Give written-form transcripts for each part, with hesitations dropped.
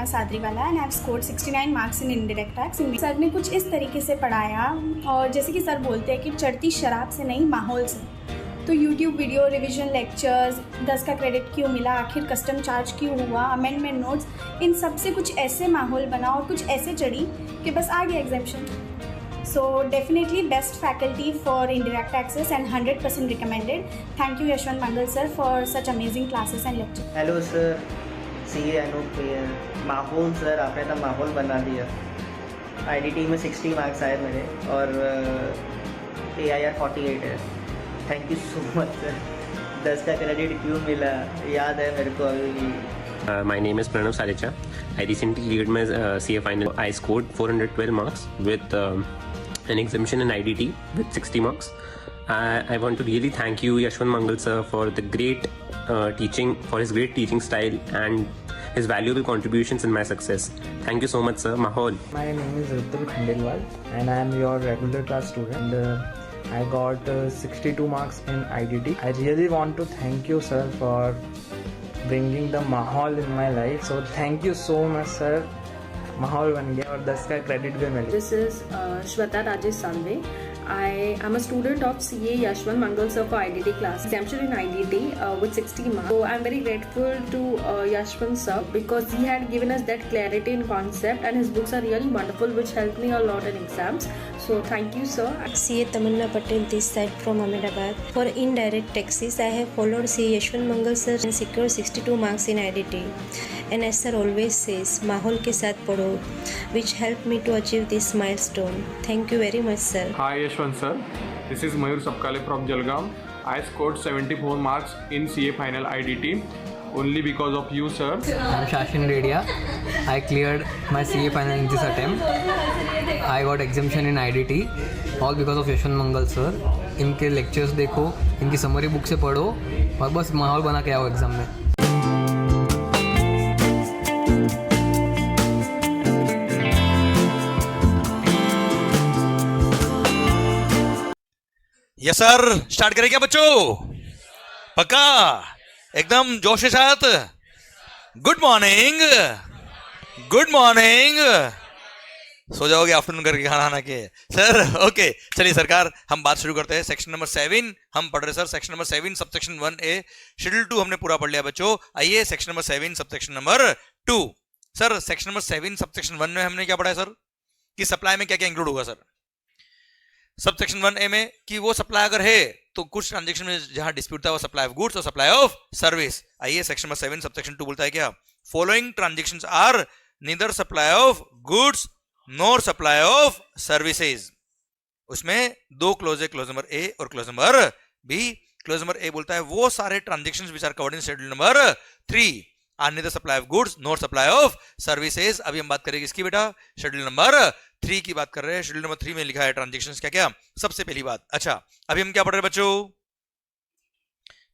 Nilima Sadriwala and I have scored 69 marks in indirect tax. Sir ने कुछ इस तरीके से पढ़ाया और जैसे कि सर बोलते हैं कि चढ़ती शराब से नहीं माहौल से, तो YouTube वीडियो, रिवीजन लेक्चर्स, 10 का क्रेडिट क्यों मिला, आखिर कस्टम चार्ज क्यों हुआ, अमेंडमेंट नोट्स, इन सब से कुछ ऐसे माहौल बना और कुछ ऐसे चढ़ी कि बस आ गया एग्जामिशन. So definitely best faculty for indirect taxes and 100% recommended. Thank you Yashwant Mangal sir for such amazing classes and lectures. Hello sir, CA Anup भैया. माहौल सर, आपने तो माहौल बना दिया. IDT में 60 मार्क्स आए मेरे और AIR 48 है. Thank you so much sir. 10 का क्रेडिट क्यों मिला याद है मेरे को अभी भी. My name is Pranav Salecha. I recently cleared my CA final. I scored 412 marks with an exemption in IDT with 60 marks. I want to really thank you, Yashwant Mangal sir, for the great teaching, for his great teaching style and his valuable contributions in my success. Thank you so much, sir. Mahol. My name is Ritul Khandelwal and I am your regular class student. I got 62 marks in IDT. I really want to thank you, sir, for bringing the माहौल in my life. So thank you so much, sir. माहौल बन गया और 10 का credit भी मिला. This is Shweta Rajesh Salve. I am a student of CA Yashwant Mangal sir for IDT class. Exemption in IDT with 60 marks. So I am very grateful to Yashwant sir because he had given us that clarity in concept and his books are really wonderful which helped me a lot in exams. So thank you sir. CA Tamanna Patel this side from Ahmedabad. For indirect taxes, I have followed CA Yashwant Mangal sir and secured 62 marks in IDT. And as sir always says, माहौल के साथ पढ़ो, which helped me to achieve this milestone. Thank you very much, sir. Hi Yashwant sir, this is Mayur Sapkale from Jalgaon. I scored 74 marks in CA final IDT only because of you, sir. I'm Shashin Redia. I cleared my CA final in this attempt. I got exemption in IDT all because of Yashwant Mangal sir. इनके lectures देखो, इनकी summary book से पढ़ो और बस माहौल बना के आओ एग्जाम में. यस सर, स्टार्ट करें क्या बच्चों? पक्का एकदम जोश के साथ. Good morning, good morning. सो जाओगे आफ्टरनून करके खाना खाना के सर. ओके चलिए सरकार, हम बात शुरू करते हैं. सेक्शन नंबर 7 हम पढ़ रहे sir. Section number 7 subsection 1A. Schedule 2 हमने पूरा पढ़ लिया बच्चों. आइए section number 7 subsection number 2. Sir section number 7 subsection 1 में हमने क्या पढ़ा है सर कि सप्लाई में क्या क्या इंक्लूड होगा सर. सबसेक्शन 1A में कि वो सप्लाई अगर है तो कुछ ट्रांजेक्शन में जहां डिस्प्यूट था वो सप्लाई ऑफ गुड्स और सप्लाई ऑफ सर्विस. आइए सेक्शन नंबर 7 सबसेक्शन 2 बोलता है क्या, following transactions are neither supply of goods nor supply of services. उसमें दो क्लोज है, क्लोज नंबर ए और clause number B. Clause number A बोलता है वो सारे transactions which are covered in schedule number 3 are neither supply of goods nor supply of services. अभी हम बात करेंगे इसकी बेटा, शेड्यूल नंबर 3 की बात कर रहे हैं. शेड्यूल नंबर 3 में लिखा है ट्रांजेक्शंस क्या क्या. सबसे पहली बात, अच्छा अभी हम क्या पढ़ रहे हैं बच्चों,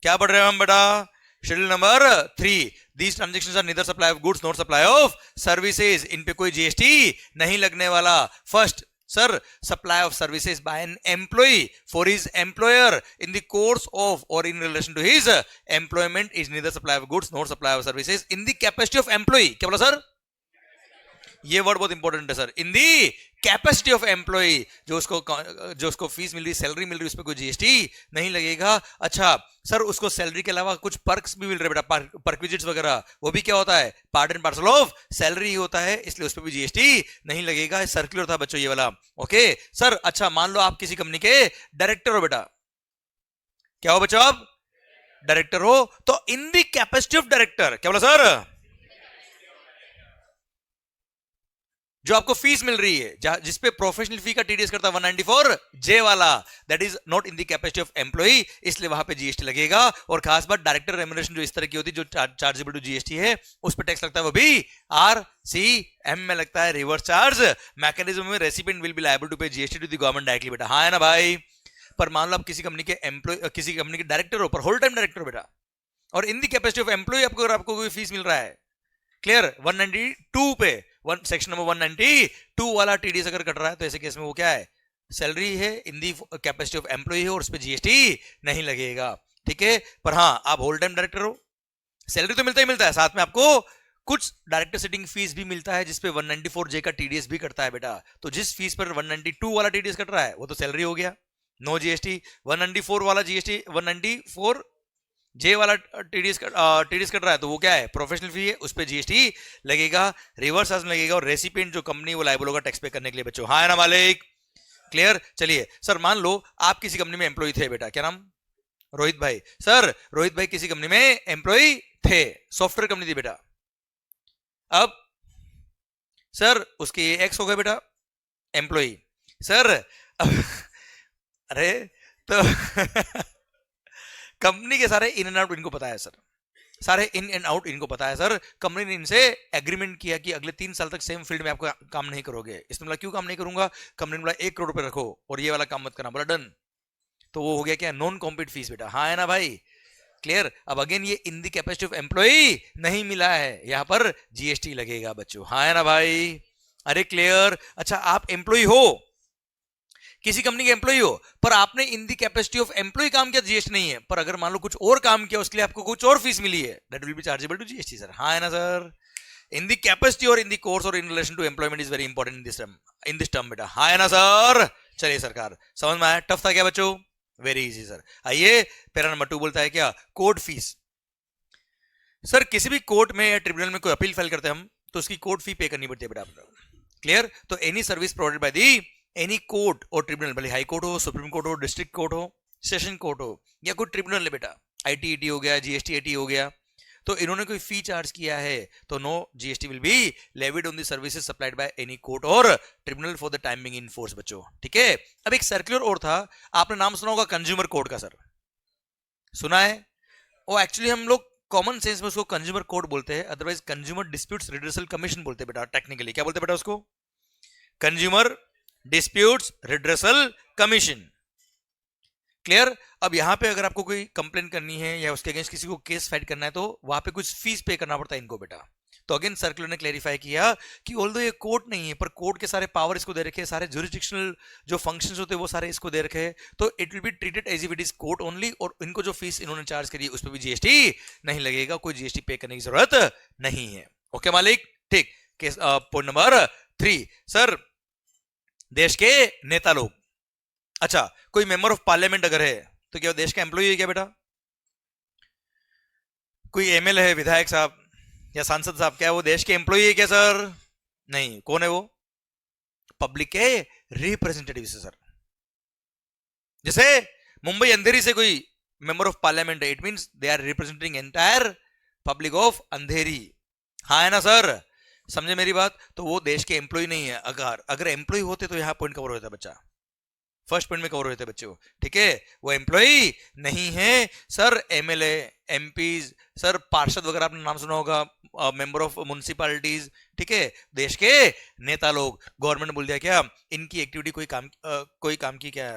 क्या पढ़ रहे हैं हम बेटा? Schedule number 3. These transactions are neither supply of goods nor supply of services. इन पे कोई जीएसटी नहीं लगने वाला. First sir, supply of services by an employee for his employer in the course of or in relation to his employment is neither supply of goods nor supply of services in the capacity of employee. क्या बोला sir? ये word बहुत important है sir. In the capacity of employ, जो उसको fees मिल रही, salary मिल रही, उस पर कोई जीएसटी नहीं लगेगा. अच्छा सर, उसको सैलरी के अलावा कुछ पर्क्स भी मिल रहे बेटा, परक्विजिट्स वगैरह, वो भी क्या होता है? Part and parcel of salary होता है, इसलिए उस पर भी जीएसटी नहीं लगेगा. सर्कुलर था बच्चों ये वाला. Okay sir. अच्छा मान लो आप किसी कंपनी के डायरेक्टर हो बेटा. क्या हो बच्चों आप? डायरेक्टर हो. तो इन दी कैपेसिटी ऑफ डायरेक्टर, क्या बोला सर? जो आपको फीस मिल रही है, जिसपे प्रोफेशनल फी का टीडीएस करता है 194J वाला, that is not in the capacity of employee, इसलिए वहां पे जीएसटी लगेगा. और खास बात, डायरेक्टर रेम्युनरेशन जो इस तरह की होती है, जो चार्जेबल टू जीएसटी है, उस पर टैक्स लगता है, वो भी RCM में लगता है, रिवर्स चार्ज मैकेनिज्म में. Recipient will be liable to pay GST to the government directly बेटा. हाँ है ना भाई? पर मान लो आप किसी कंपनी के एम्प्लॉय, किसी कंपनी के डायरेक्टर हो, पर होल टाइम डायरेक्टर बेटा, और in the capacity of employee आपको कोई फीस मिल रहा है, क्लियर, 192 पे सेक्शन नंबर 192 वाला टीडीएस अगर कट रहा है, तो ऐसे केस में वो क्या है? सैलरी है, इन दी कैपेसिटी ऑफ एम्प्लॉय है, और उस पर जीएसटी नहीं लगेगा. ठीक है. पर हाँ, आप होल टाइम डायरेक्टर हो, सैलरी तो मिलता ही मिलता है, साथ में आपको कुछ डायरेक्टर सिटिंग फीस भी मिलता है जिसपे 194J का टीडीएस भी कटता है बेटा। तो जिस फीस पर 192 वाला टीडीएस कट रहा है वो तो सैलरी हो गया, नो जीएसटी। 194 वाला जीएसटी, 194J वाला टीडीएस कट रहा है तो वो क्या है, प्रोफेशनल फी है, उस पर जीएसटी लगेगा, रिवर्स में लगेगा, और रेसिपिएंट जो कंपनी वो लायबल होगा टैक्स पे करने के लिए बच्चों। हाँ है ना मालिक, क्लियर। चलिए सर, मान लो आप किसी कंपनी में एम्प्लॉय थे बेटा, क्या नाम, रोहित भाई। सर रोहित भाई किसी कंपनी में एम्प्लॉय थे, सॉफ्टवेयर कंपनी थी बेटा। अब सर उसके एक्स हो गए बेटा एम्प्लॉय। सर अरे तो कंपनी के सारे इन एंड आउट इनको पता है सर, सारे इन एंड आउट इनको पता है सर। कंपनी ने इनसे एग्रीमेंट किया कि अगले 3 साल तक सेम फील्ड में आपको काम नहीं करोगे। इसने बोला क्यों काम नहीं करूंगा, कंपनी ने बोला 1 करोड़ रुपए रखो और ये वाला काम मत करना, बोला डन। तो वो हो गया क्या, नॉन कॉम्पिट फीस बेटा। हाँ है ना भाई, क्लियर। अब अगेन ये in the capacity of employee नहीं मिला है, यहां पर जीएसटी लगेगा बच्चों। हाँ है ना भाई, अरे क्लियर। अच्छा आप एम्प्लॉय हो, किसी कंपनी के एम्प्लॉय हो, पर आपने इन दी कैपेसिटी ऑफ एम्प्लॉय काम किया, जीएसटी नहीं है। पर अगर मान लो कुछ और काम किया, उसके लिए आपको कुछ और फीस मिली है, that will be chargeable to GST sir. हाँ है ना सर, इन दी कैपेसिटी और इन दी कोर्स और in relation to employment is very important in this term बेटा। हाँ है ना सर। चलिए सरकार, समझ में आया, टफ था क्या बच्चों, वेरी इजी सर। आइए पैरा नंबर 2 बोलता है क्या, कोर्ट फीस। सर किसी भी कोर्ट में या ट्रिब्यूनल में कोई अपील फाइल करते हैं हम, तो उसकी कोर्ट फी पे करनी पड़ती है बेटा आपको, क्लियर। तो any service provided by the any court or tribunal, भले हाई कोर्ट हो, सुप्रीम कोर्ट हो, डिस्ट्रिक्ट कोर्ट हो, सेशन कोर्ट हो, या कोई ट्रिब्यूनल है बेटा, आईटीईटी हो गया, जीएसटी हो गया, तो इन्होंने कोई फी चार्ज किया है तो no GST will be levied on the services supplied by any court or tribunal for the time being in force बच्चों, ठीक है। अब एक सर्कुलर और था, आपने नाम सुना होगा कंज्यूमर कोर्ट का, सर सुना है? वो एक्चुअली हम लोग कॉमन सेंस में उसको कंज्यूमर कोर्ट बोलते हैं, otherwise consumer disputes redressal commission बोलते हैं बेटा। टेक्निकली क्या बोलते हैं बेटा उसको, consumer disputes redressal commission, clear. अब यहां पे अगर आपको कोई कंप्लेन करनी है या उसके अगेंस्ट किसी को केस फाइट करना है तो वहां पे कुछ फीस पे करना पड़ता है इनको बेटा। तो अगेन सर्कुलर ने क्लैरिफाई किया कि ऑल्दो ये कोर्ट नहीं है, पर कोर्ट के सारे पावर इसको दे रखे हैं, सारे जुरिस्डिक्शनल जो फंक्शंस होते हैं वो सारे इसको दे रखे हैं, तो it will be treated as if it is court only. और इनको जो फीस इन्होंने चार्ज करी है उस पर भी जीएसटी नहीं लगेगा, कोई जीएसटी पे करने की जरूरत नहीं है। ओके मालिक, ठीक। पॉइंट नंबर 3, सर देश के नेता लोग, अच्छा कोई मेंबर ऑफ पार्लियामेंट अगर है तो क्या देश का एम्प्लॉय है क्या बेटा? कोई एमएलए है, विधायक साहब या सांसद साहब, क्या वो देश के एम्प्लॉय है क्या सर? नहीं। कौन है वो? पब्लिक के रिप्रेजेंटेटिव से सर। जैसे मुंबई अंधेरी से कोई मेंबर ऑफ पार्लियामेंट है, it means they are representing entire public of Andheri. हाँ है ना सर, समझे मेरी बात? तो वो देश के एम्प्लॉय नहीं है। अगर एम्प्लॉय होते तो यहां पॉइंट कवर होता बच्चा, फर्स्ट पॉइंट में कवर होते बच्चों, ठीक है। वो एम्प्लॉय नहीं है सर। एमएलए, एमपीज, सर पार्षद वगैरह आपने नाम सुना होगा, मेंबर ऑफ म्युनिसिपैलिटीज, ठीक है, देश के नेता लोग। गवर्नमेंट बोल दिया क्या इनकी एक्टिविटी कोई काम की क्या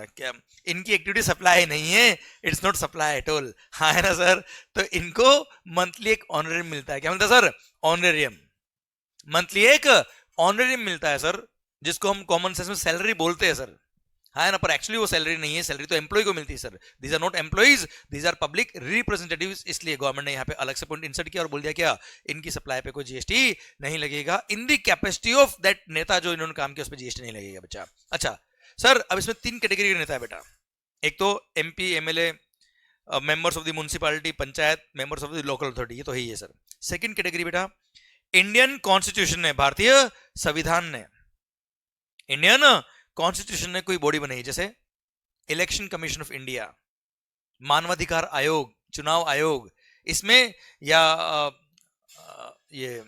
इनकी एक्टिविटी सप्लाई नहीं है, it's not supply at all. हाँ है ना सर। तो इनको मंथली एक ऑनरेरियम मिलता है। क्या मिलता है सर? ऑनरेरियम। मंथली एक ऑनरेरियम मिलता है सर, जिसको हम कॉमन सेंस में सैलरी बोलते हैं सर। हाँ ना, पर एक्चुअली वो सैलरी नहीं है, सैलरी तो एम्प्लॉय को मिलती है sir. These are not employees, these are public representatives. इसलिए गवर्नमेंट ने यहाँ पे अलग से पॉइंट इंसर्ट किया और बोल दिया क्या इनकी सप्लाई पे कोई जीएसटी नहीं लगेगा। इन दी कैपेसिटी ऑफ दैट नेता जो इन्होंने काम किया उस पर जीएसटी नहीं लगेगा बच्चा। अच्छा सर, अब इसमें 3 कैटेगरी के नेता है बेटा। एक तो MP, MLA, members of the municipality, panchayat, members of the local authority, ये तो है ही है सर। सेकंड कैटेगरी बेटा, इंडियन कॉन्स्टिट्यूशन ने, भारतीय संविधान ने, इंडियन कॉन्स्टिट्यूशन ने कोई बॉडी बनाई, जैसे इलेक्शन कमीशन ऑफ इंडिया, मानवाधिकार आयोग, चुनाव आयोग, इसमें या ये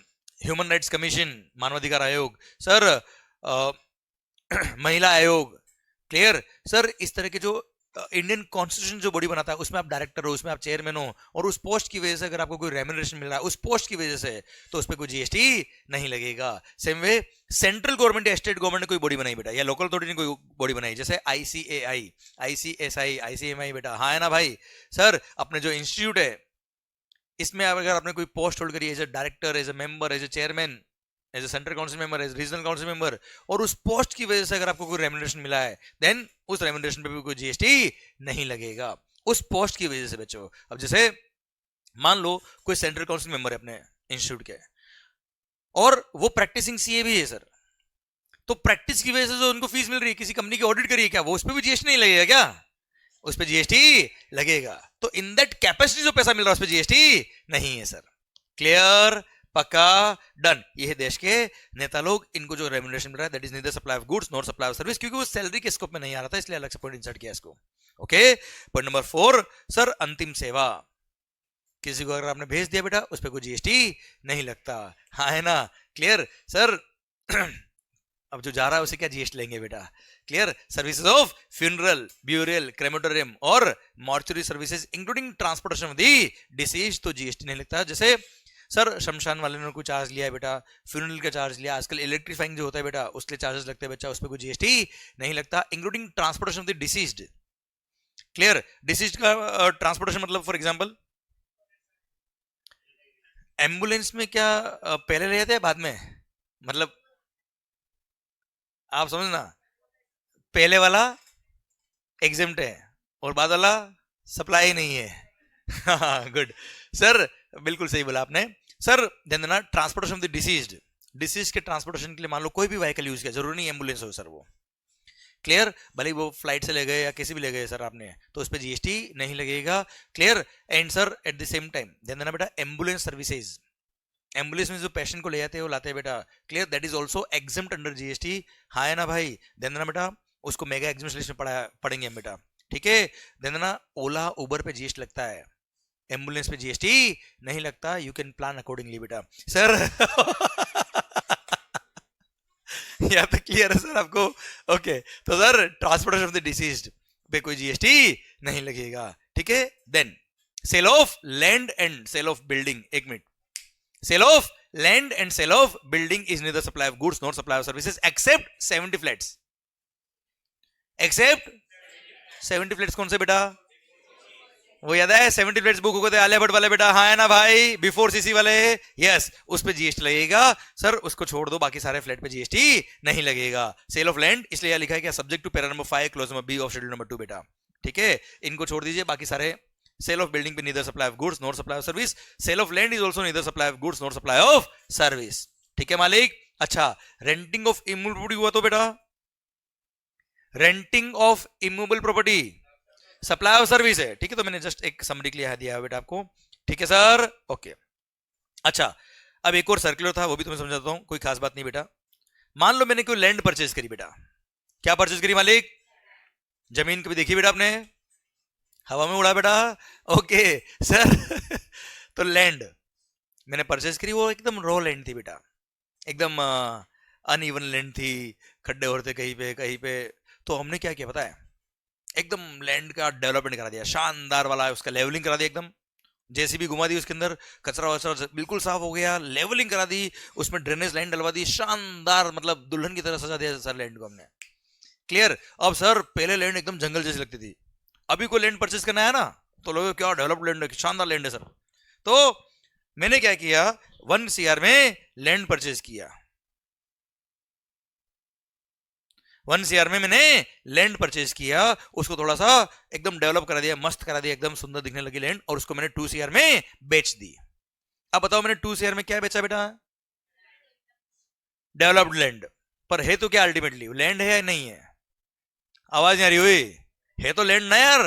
ह्यूमन राइट्स कमीशन, मानवाधिकार आयोग सर, महिला आयोग, क्लियर सर। इस तरह के जो इंडियन कॉन्स्टिट्यूशन जो बॉडी बनाता है उसमें आप डायरेक्टर हो, उसमें आप चेयरमैन हो, और उस पोस्ट की वजह से अगर आपको कोई रेम्यूनरेशन मिल रहा है उस पोस्ट की वजह से, तो उस पर कोई जीएसटी नहीं लगेगा। सेम वे सेंट्रल गवर्नमेंट या स्टेट गवर्नमेंट ने कोई बॉडी बनाई बेटा, या लोकल अथॉरिटी ने कोई बॉडी बनाई, जैसे आईसीएआई, आईसीएसआई, आईसीएमआई बेटा। हाँ है ना भाई सर। अपने जो इंस्टीट्यूट है इसमें अगर आपने कोई पोस्ट होल्ड करी as a director, as a member, as a chairman, as a central council member, as regional council member, और उस पोस्ट की वजह से अगर आपको कोई रेम्यूनरेशन मिला है, देन उस रेम्यूनरेशन पे भी कोई जीएसटी नहीं लगेगा, उस पोस्ट की वजह से बच्चों। अब जैसे मान लो कोई सेंट्रल काउंसिल मेंबर है अपने इंस्टीट्यूट के, और वो प्रैक्टिसिंग सीए भी है सर, तो प्रैक्टिस की वजह से जो उनको फीस मिल रही है, किसी कंपनी की ऑडिट करिए क्या, वो उस पर भी जीएसटी नहीं लगेगा क्या? उस पर जीएसटी लगेगा। तो इन दैट कैपेसिटी जो पैसा मिल रहा है उस पर जीएसटी नहीं है सर। क्लियर, पक्का, डन। ये है देश के नेता लोग, इनको जो रेम्यूनरेशन मिल रहा है that is neither supply of goods nor supply of service, क्योंकि वो सैलरी के स्कोप में नहीं आ रहा था, इसलिए अलग से पॉइंट इंसर्ट किया इसको। ओके, पॉइंट नंबर 4 सर, अंतिम सेवा। किसी को अगर आपने भेज दिया बेटा उस पर कोई जीएसटी नहीं लगता, हाँ है ना? Clear sir. अब जो जा रहा है उसे क्या जीएसटी लेंगे बेटा? Clear. Services of funeral, burial, crematorium or mortuary services including transportation of the deceased, तो जीएसटी नहीं लगता। जैसे सर शमशान वाले ने कोई चार्ज लिया है बेटा, फ्यूनरल का चार्ज लिया, आजकल इलेक्ट्रीफाइंग जो होता है बेटा उसके चार्जेस लगते हैं बच्चा, उस पर कोई जीएसटी नहीं लगता, including transportation of the deceased. Clear. Deceased का ट्रांसपोर्टेशन मतलब फॉर एग्जांपल एम्बुलेंस में क्या पहले ले जाते हैं बाद में, मतलब आप समझना, पहले वाला एग्जेम्प्ट है और बाद वाला सप्लाई नहीं है। गुड सर, बिल्कुल सही बोला आपने सर। देना transportation of the deceased, disease के ट्रांसपोर्टेशन के लिए मान लो कोई भी व्हीकल यूज किया, जरूरी नहीं एम्बुलेंस हो सर वो। क्लियर। भले वो फ्लाइट से ले गए या किसी भी ले गए सर आपने, तो उस पर जीएसटी नहीं लगेगा। Clear. And sir at the same time ध्यान देना बेटा, एम्बुलेंस सर्विसेज, एम्बुलेंस में जो पेशेंट को ले जाते हैं वो लाते हैं बेटा, clear, that is also exempt under GST, हाँ है ना भाई? ध्यान देना बेटा, उसको मेगा एग्जेम्प्शन लिस्ट में पढ़ेंगे हम बेटा, ठीक है? ध्यान देना, ओला उबर पे जीएसटी लगता है, एम्बुलेंस पे जीएसटी नहीं लगता। यू कैन प्लान अकॉर्डिंगली बेटा सर। या तो क्लियर है सर आपको? ओके, तो sir transportation of the deceased पे कोई जीएसटी नहीं लगेगा, ठीक है? Then sale of land and sale of building, एक minute, sale of land and sale of building is neither supply of goods nor supply of services except 70 flats, except 70 flats. कौन से बेटा? वो याद है 70 फ्लैट्स बुक होते आलिया भट्ट वाले बेटा, हाँ है ना भाई? बिफोर सीसी वाले, यस, उस पे जीएसटी लगेगा सर, उसको छोड़ दो, बाकी सारे फ्लैट पे जीएसटी नहीं लगेगा। सेल ऑफ लैंड इसलिए लिखा है क्या, subject to para number 5 clause number B of schedule number 2 बेटा, ठीक है? इनको छोड़ दीजिए, बाकी सारे। सेल ऑफ बिल्डिंग पे neither supply of goods nor supply of service, sale of land is also neither supply of goods nor supply of service, ठीक है मालिक? अच्छा, रेंटिंग ऑफ इमूवेबल प्रॉपर्टी हुआ तो बेटा, renting of immovable property supply of service है, ठीक है? तो मैंने जस्ट एक समरी के लिए दिया है बेटा आपको, ठीक है सर? ओके। अच्छा, अब एक और सर्कुलर था, वो भी तुम्हें समझाता हूं, कोई खास बात नहीं बेटा। मान लो मैंने कोई लैंड परचेज करी बेटा, क्या परचेज करी मालिक? जमीन कभी देखी बेटा आपने? हवा में उड़ा बेटा, ओके सर। तो लैंड मैंने परचेज करी, वो एकदम रॉ लैंड थी बेटा, एकदम अनइवन लैंड थी, खड्डे हो रहे थे कहीं पे। तो हमने क्या किया पता है, एकदम लैंड का डेवलपमेंट करा दिया, शानदार वाला, उसका लेवलिंग करा दिया, एकदम जेसीबी घुमा दी उसके अंदर, कचरा वचरा बिल्कुल साफ हो गया, लेवलिंग करा दी, उसमें ड्रेनेज लाइन डलवा दी, शानदार, मतलब दुल्हन की तरह सजा दिया सर लैंड को हमने। क्लियर। अब सर पहले लैंड एकदम जंगल जैसी लगती थी, अभी कोई लैंड परचेज करना है ना तो लोगों क्या डेवलप्ड लैंड है, शानदार लैंड है सर। तो मैंने क्या किया, 1 CR में लैंड परचेज किया, 1 CR में मैंने लैंड परचेज किया, उसको थोड़ा सा एकदम डेवलप करा दिया, मस्त करा दिया, एकदम सुंदर दिखने लगी लैंड, और उसको मैंने 2 CR में बेच दी। अब बताओ मैंने 2 CR में क्या बेचा बेटा? Developed land. पर है तो क्या अल्टीमेटली लैंड है या नहीं है? आवाज नहीं आ रही हुई? है तो लैंड ना यार।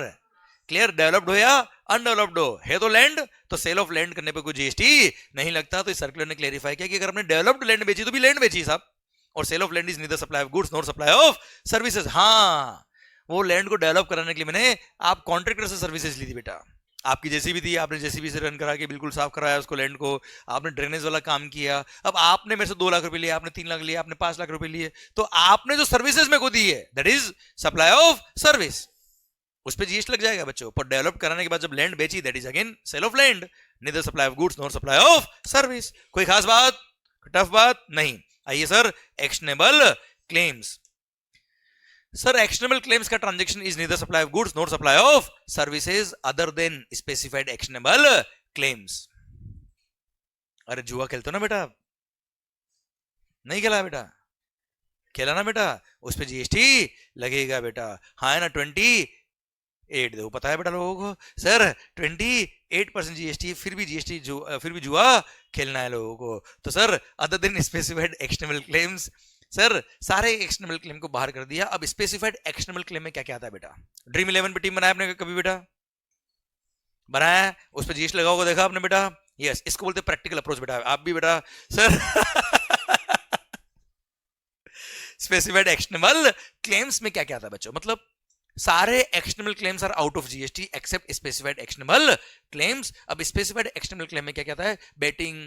क्लियर। डेवलप्ड हो या अनडेवलप्ड हो, है तो लैंड, तो सेल ऑफ लैंड करने पे कोई जीएसटी नहीं लगता। तो इस सर्कुलर ने क्लेरिफाई किया कि अगर हमने डेवलप्ड लैंड बेची तो भी लैंड बेची साहब, और sale of land is neither supply of goods nor supply of services. हाँ, वो लैंड को डेवलप कराने के लिए मैंने आप कॉन्ट्रैक्टर से सर्विसेज ली थी बेटा, आपकी जेसीबी थी, आपने जेसीबी से रन करा के बिल्कुल साफ कराया उसको लैंड को, आपने ड्रेनेज वाला काम किया। अब आपने मेरे से 2 लाख रुपए लिए, आपने 3 लाख लिए, आपने 5 लाख रुपए लिए, तो आपने जो सर्विसेज मेरे को दी है that is supply of service, उस पर जीएसटी लग जाएगा बच्चों। पर डेवलप कराने के बाद जब लैंड बेची that is again sale of land, neither supply of goods nor supply of service. कोई खास बात, टफ बात नहीं। आइए sir, actionable claims. Sir actionable claims का transaction is neither supply of goods nor supply of services other than specified actionable claims. अरे जुआ खेलते हो ना बेटा? नहीं खेला बेटा? खेला ना बेटा? उस पे जीएसटी लगेगा बेटा, हाँ है ना? 20 8 देखो पता है बेटा लोगों को सर 28% जीएसटी, फिर भी जीएसटी फिर भी जुआ खेलना है लोगों को। तो sir other than specified actionable claims, sir सारे एक्शनेबल क्लेम को बाहर कर दिया। अब स्पेसिफाइड एक्शनेबल क्लेम में क्या क्या आता है बेटा? ड्रीम 11 पे टीम बनाया आपने कभी बेटा? बनाया है, उस पर जीएसटी लगा होगा, देखा आपने बेटा? यस, इसको बोलते प्रैक्टिकल अप्रोच बेटा। आप भी बेटा सर स्पेसिफाइड एक्शनेबल क्लेम्स में क्या क्या आता है बच्चों? मतलब सारे actionable claims are out of GST except specified actionable claims. अब स्पेसिफाइड एक्शनेबल क्लेम में क्या क्या आता है? Betting,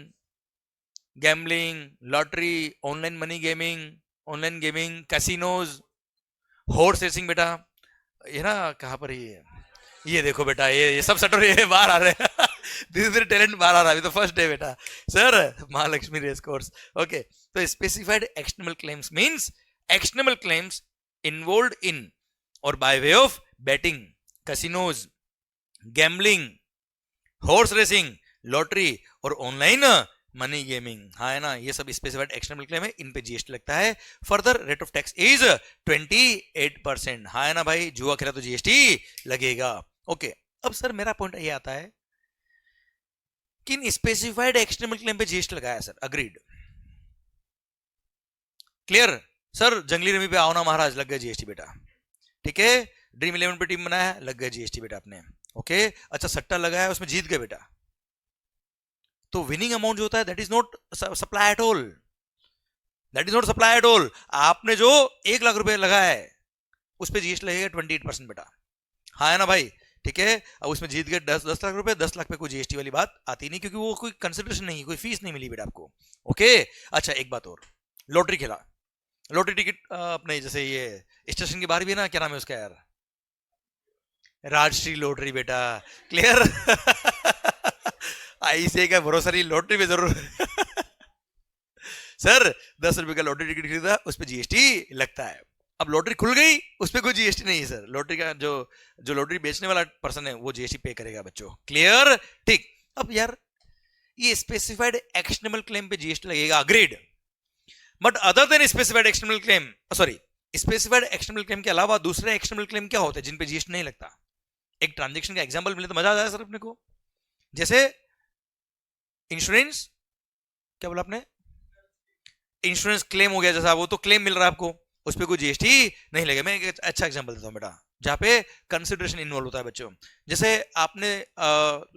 gambling, lottery, online money gaming, online gaming, casinos, horse racing बेटा। ये ना कहां पर ये देखो बेटा, ये सब सटर ये बाहर आ रहे हैं दिस इज टैलेंट बाहर आ रहा है, अभी तो फर्स्ट डे बेटा sir Mahalakshmi race course. Okay, तो specified actionable claims means actionable claims involved in or by way of betting, casinos, gambling, horse racing, lottery or online money gaming. हाँ है ना, ये सब स्पेसिफाइड एक्शनेबल क्लेम है, इन पे GST लगता है। Further rate of tax is 28%। हाँ है ना भाई, जुआ खेला तो जीएसटी लगेगा। ओके, अब सर मेरा पॉइंट ये आता है कि इन स्पेसिफाइड एक्शनेबल क्लेम पे जीएसटी लगाया सर, अग्रीड, क्लियर। सर जंगली रमी पे आओ ना महाराज, लग गया जीएसटी बेटा, ठीक है। ड्रीम 11 पे टीम बनाया, लग गया जीएसटी बेटा अपने। ओके, अच्छा सट्टा लगाया, उसमें जीत गए बेटा, तो विनिंग अमाउंट जो होता है that is not supply at all, that is not supply at all. आपने जो 1 लाख रुपए लगाया है उस पर जीएसटी लगेगा 28% बेटा। हाँ है ना भाई, ठीक है। अब उसमें जीत गए 10 लाख रुपए, 10 लाख पे कोई जीएसटी वाली बात आती नहीं, क्योंकि वो कोई कंसिडरेशन नहीं, कोई फीस नहीं मिली बेटा आपको। ओके, अच्छा एक बात और, लॉटरी खेला, लॉटरी टिकट अपने जैसे ये स्टेशन के बाहर भी है ना, क्या नाम है उसका यार, राजश्री लॉटरी बेटा, क्लियर आईसीआई का भरोसा नहीं, लॉटरी में जरूर सर 10 रुपए का लॉटरी टिकट खरीदा, उस पर जीएसटी लगता है। अब लॉटरी खुल गई, उस पर कोई जीएसटी नहीं है सर, लॉटरी का जो लॉटरी बेचने वाला पर्सन है वो जीएसटी पे करेगा बच्चों, क्लियर, ठीक। अब यार ये स्पेसिफाइड एक्शनेबल क्लेम पे जीएसटी लगेगा, agreed, but other than specified actionable claim, sorry specified actionable claim के अलावा दूसरे एक्शनेबल क्लेम क्या होते हैं जिन पे जीएसटी नहीं लगता? एक ट्रांजैक्शन का एग्जांपल मिले तो मजा आ जाए सर अपने को। जैसे इंश्योरेंस, क्या बोला आपने, इंश्योरेंस क्लेम हो गया, जैसा वो तो क्लेम मिल रहा है आपको, उस पर कोई जीएसटी नहीं लगेगा। मैं एक अच्छा एग्जांपल देता हूं बेटा, जहां पे कंसिडरेशन इन्वॉल्व होता है बच्चों। जैसे आपने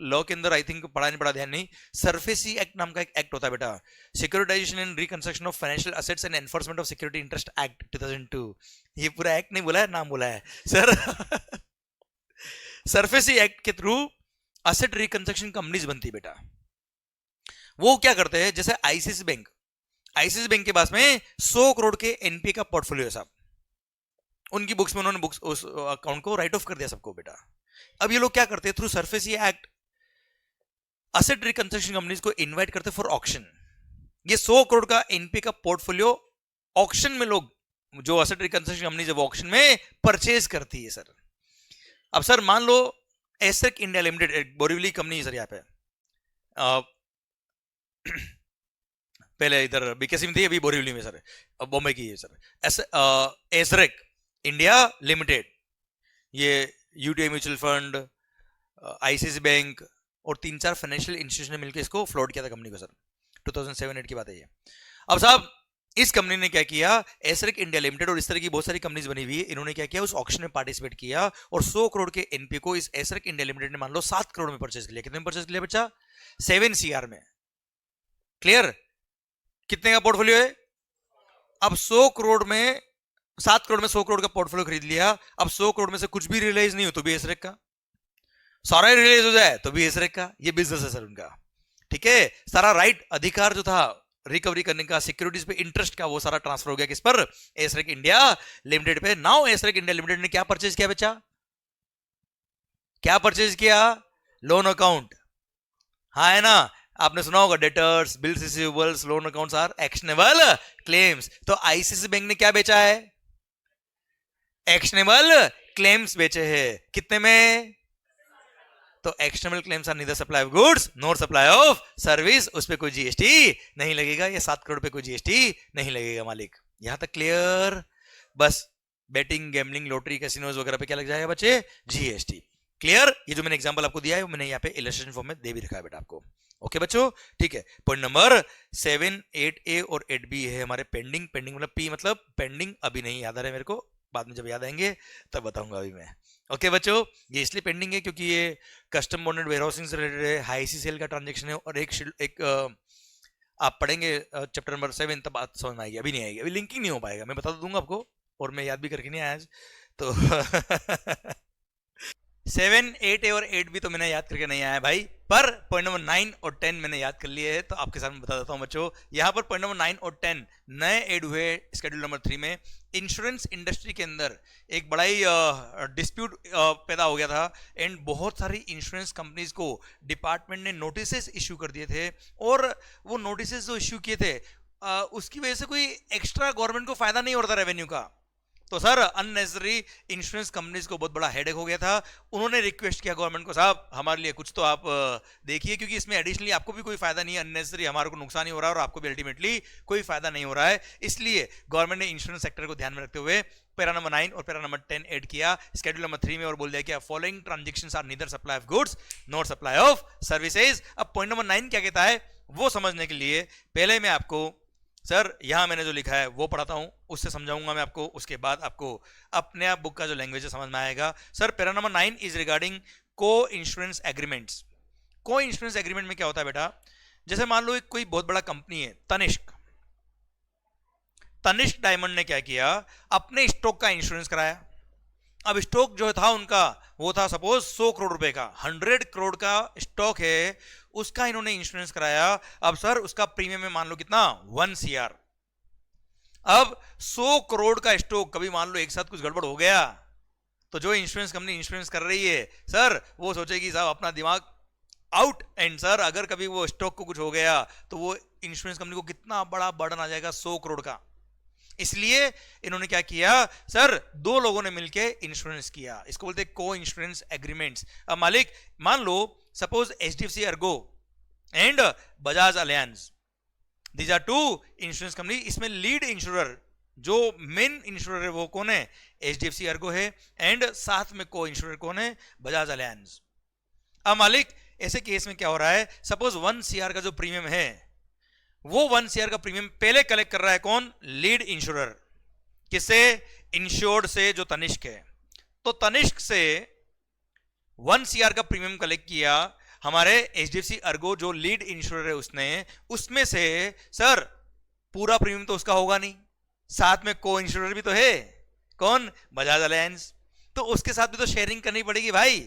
लॉ के अंदर आई थिंक पढ़ा नहीं पढ़ा, ध्यान नहीं, सरफेसी एक्ट नाम का एक एक्ट होता है बेटा, securitisation and reconstruction of financial assets and enforcement of security interest act 2002। ये पूरा एक्ट नहीं बोला है, नाम बोला है सर सरफेसी एक्ट के थ्रू एसेट रिकंस्ट्रक्शन कंपनीज बनती है बेटा। वो क्या करते हैं, जैसे आईसीआईसीआई बैंक के पास में 100 करोड़ के एनपीए का पोर्टफोलियो है साहब, उनकी बुक्स में उन्होंने बुक्स उस अकाउंट को राइट ऑफ कर दिया सबको बेटा। अब ये लोग क्या करते हैं, through SARFAESI act asset reconstruction companies को इनवाइट करते फॉर ऑक्शन। ये 100 करोड़ का एनपीए का पोर्टफोलियो ऑक्शन में लोग, जो एसेट रिकंस्ट्रक्शन कंपनीज है वो ऑक्शन में परचेज करती है सर। अब सर मान लो एसेट इंडिया लिमिटेड, एक बोरीवली कंपनी है सर, यहाँ पे पहले इधर बीकेसी में थी, अभी बोरीवली में सर, अब बॉम्बे की है सर, एसरेक इंडिया लिमिटेड, ये UTI mutual fund, ICICI bank और 3-4 फाइनेंशियल इंस्टीट्यूशन ने मिलकर इसको फ्लोट किया था कंपनी को सर, 2007-8 की बात है ये। अब साहब इस कंपनी ने क्या किया, एसरेक इंडिया लिमिटेड और इस तरह की बहुत सारी कंपनीज बनी हुई है, इन्होंने क्या किया, उस ऑक्शन में पार्टिसिपेट किया और 100 करोड़ के एनपी को इस एसरेक इंडिया लिमिटेड ने मान लो 7 करोड़ में परचेज किया। कितने में परचेज किया बच्चा? 7 CR में, क्लियर। कितने का पोर्टफोलियो है? अब 100 करोड़ में 7 करोड़ में 100 करोड़ का पोर्टफोलियो खरीद लिया। अब 100 करोड़ में से कुछ भी रियलाइज नहीं हो तो भी एसरेक का, सारा रियलाइज हो जाए तो भी एसरेक का। ये बिजनेस है सर उनका, ठीक है। सारा राइट, अधिकार जो था रिकवरी करने का, सिक्योरिटीज पे इंटरेस्ट का, वो सारा ट्रांसफर हो गया किस पर? एसरेक इंडिया लिमिटेड पे। नाउ एसरेक इंडिया लिमिटेड ने क्या परचेज किया बच्चा? क्या परचेज किया? Loan account. हाँ है ना, आपने सुना होगा debtors, bills receivables, loan accounts are actionable claims. तो आईसीआईसीआई बैंक ने क्या बेचा है? एक्शनेबल क्लेम्स बेचे हैं। कितने में? तो actionable claims are neither supply of goods nor supply of service, उस पे कोई जीएसटी नहीं लगेगा। ये 7 करोड़ पे कोई जीएसटी नहीं लगेगा मालिक। यहां तक क्लियर? बस बेटिंग, गैम्बलिंग, लॉटरी, कैसीनोज वगैरह पे क्या लग जाएगा बच्चे? जीएसटी। क्लियर? ये जो मैंने एग्जांपल आपको दिया है मैंने यहाँ पे इलस्ट्रेशन फॉर्म में दे भी रखा है बेटा आपको। ओके बच्चों, ठीक है। पॉइंट नंबर 7, 8A और 8B है हमारे पेंडिंग। पेंडिंग मतलब P मतलब पेंडिंग, अभी नहीं याद आ रहा है मेरे को, बाद में जब याद आएंगे तब बताऊंगा अभी मैं। ओके बच्चों, ये इसलिए पेंडिंग है क्योंकि ये कस्टम बॉन्डेड वेयरहाउसिंग से रिलेटेड है, हाई सी सेल का ट्रांजेक्शन है, और एक आप पढ़ेंगे चैप्टर नंबर 7 तब बात समझ में आएगी, अभी नहीं आएगी, अभी लिंकिंग नहीं हो पाएगा, मैं बता दूंगा आपको, और मैं याद भी करके नहीं आया आज तो 7, 8A और 8B तो मैंने याद करके नहीं आया भाई, पर पॉइंट नंबर 9 और 10 मैंने याद कर लिए है, तो आपके सामने बता देता हूं बच्चों। यहां पर पॉइंट नंबर 9 और 10 नए ऐड हुए स्केड्यूल नंबर 3 में। इंश्योरेंस इंडस्ट्री के अंदर एक बड़ा ही डिस्प्यूट पैदा हो गया था, एंड बहुत सारी इंश्योरेंस कंपनीज को डिपार्टमेंट ने नोटिसेस इश्यू कर दिए थे, और वो नोटिसेस जो इश्यू किए थे उसकी वजह से कोई एक्स्ट्रा गवर्नमेंट को फायदा नहीं हो रहा था रेवेन्यू का। तो सर अननेसेसरी इंश्योरेंस कंपनीज को बहुत बड़ा हेडेक हो गया था। उन्होंने रिक्वेस्ट किया गवर्नमेंट को, साहब हमारे लिए कुछ तो आप देखिए, क्योंकि इसमें एडिशनली आपको भी कोई फायदा नहीं है, अननेसेसरी हमारे को नुकसान ही हो रहा है और आपको भी अल्टीमेटली कोई फायदा नहीं हो रहा है। इसलिए गवर्नमेंट ने इंश्योरेंस सेक्टर को ध्यान में रखते हुए पैरा नंबर 9 और पैरा नंबर 10 ऐड किया स्केड्यूल नंबर 3 में, और बोल दिया कि following transactions are neither supply of goods not supply of services. अब पॉइंट नंबर 9 क्या कहता है वो समझने के लिए पहले मैं आपको सर यहां मैंने जो लिखा है वो पढ़ाता हूं, उससे समझाऊंगा मैं आपको, उसके बाद आपको अपने आप बुक का जो लैंग्वेज है समझ में आएगा। Sir para number 9 is regarding को इंश्योरेंस एग्रीमेंट्स। को इंश्योरेंस एग्रीमेंट में क्या होता है बेटा, जैसे मान लो एक कोई बहुत बड़ा कंपनी है तनिष्क डायमंड ने क्या किया, अपने स्टॉक का इंश्योरेंस कराया। अब स्टॉक जो था उनका वो था सपोज 100 करोड़ रुपए का, 100 करोड़ का स्टॉक है, उसका इन्होंने इंश्योरेंस कराया। अब सर उसका प्रीमियम है मान लो कितना 1 CR। अब 100 करोड़ का स्टॉक, कभी मान लो एक साथ कुछ गड़बड़ हो गया तो जो इंश्योरेंस कंपनी इंश्योरेंस कर रही है सर वो सोचेगी साहब अपना दिमाग आउट, एंड सर अगर कभी वो स्टॉक को कुछ हो गया तो वो इंश्योरेंस कंपनी को कितना बड़ा बर्डन आ जाएगा 100 करोड़ का। इसलिए इन्होंने क्या किया, सर दो लोगों ने मिलकर इंश्योरेंस किया, इसको बोलते हैं को इंश्योरेंस एग्रीमेंट्स। अब मालिक मान लो suppose HDFC Ergo and Bajaj Allianz, these are two insurance company. इसमें लीड इंश्योरर जो मेन इंश्योरर है वो कौन है, HDFC अर्गो है, एंड साथ में को इंश्योरर कौन है, बजाज अलायंस। अब मालिक ऐसे केस में क्या हो रहा है, सपोज 1 CR का जो प्रीमियम है वो 1 CR का प्रीमियम पहले कलेक्ट कर रहा है कौन, लीड इंश्योरर। किससे, इंश्योर्ड से जो तनिष्क है। तो तनिष्क से 1 CR का प्रीमियम कलेक्ट किया हमारे HDFC अर्गो जो लीड इंश्योरर है उसने, उसमें से सर पूरा प्रीमियम तो उसका होगा नहीं, साथ में को इंश्योरर भी तो है कौन, बजाज अलायंस, तो उसके साथ भी तो शेयरिंग करनी पड़ेगी भाई।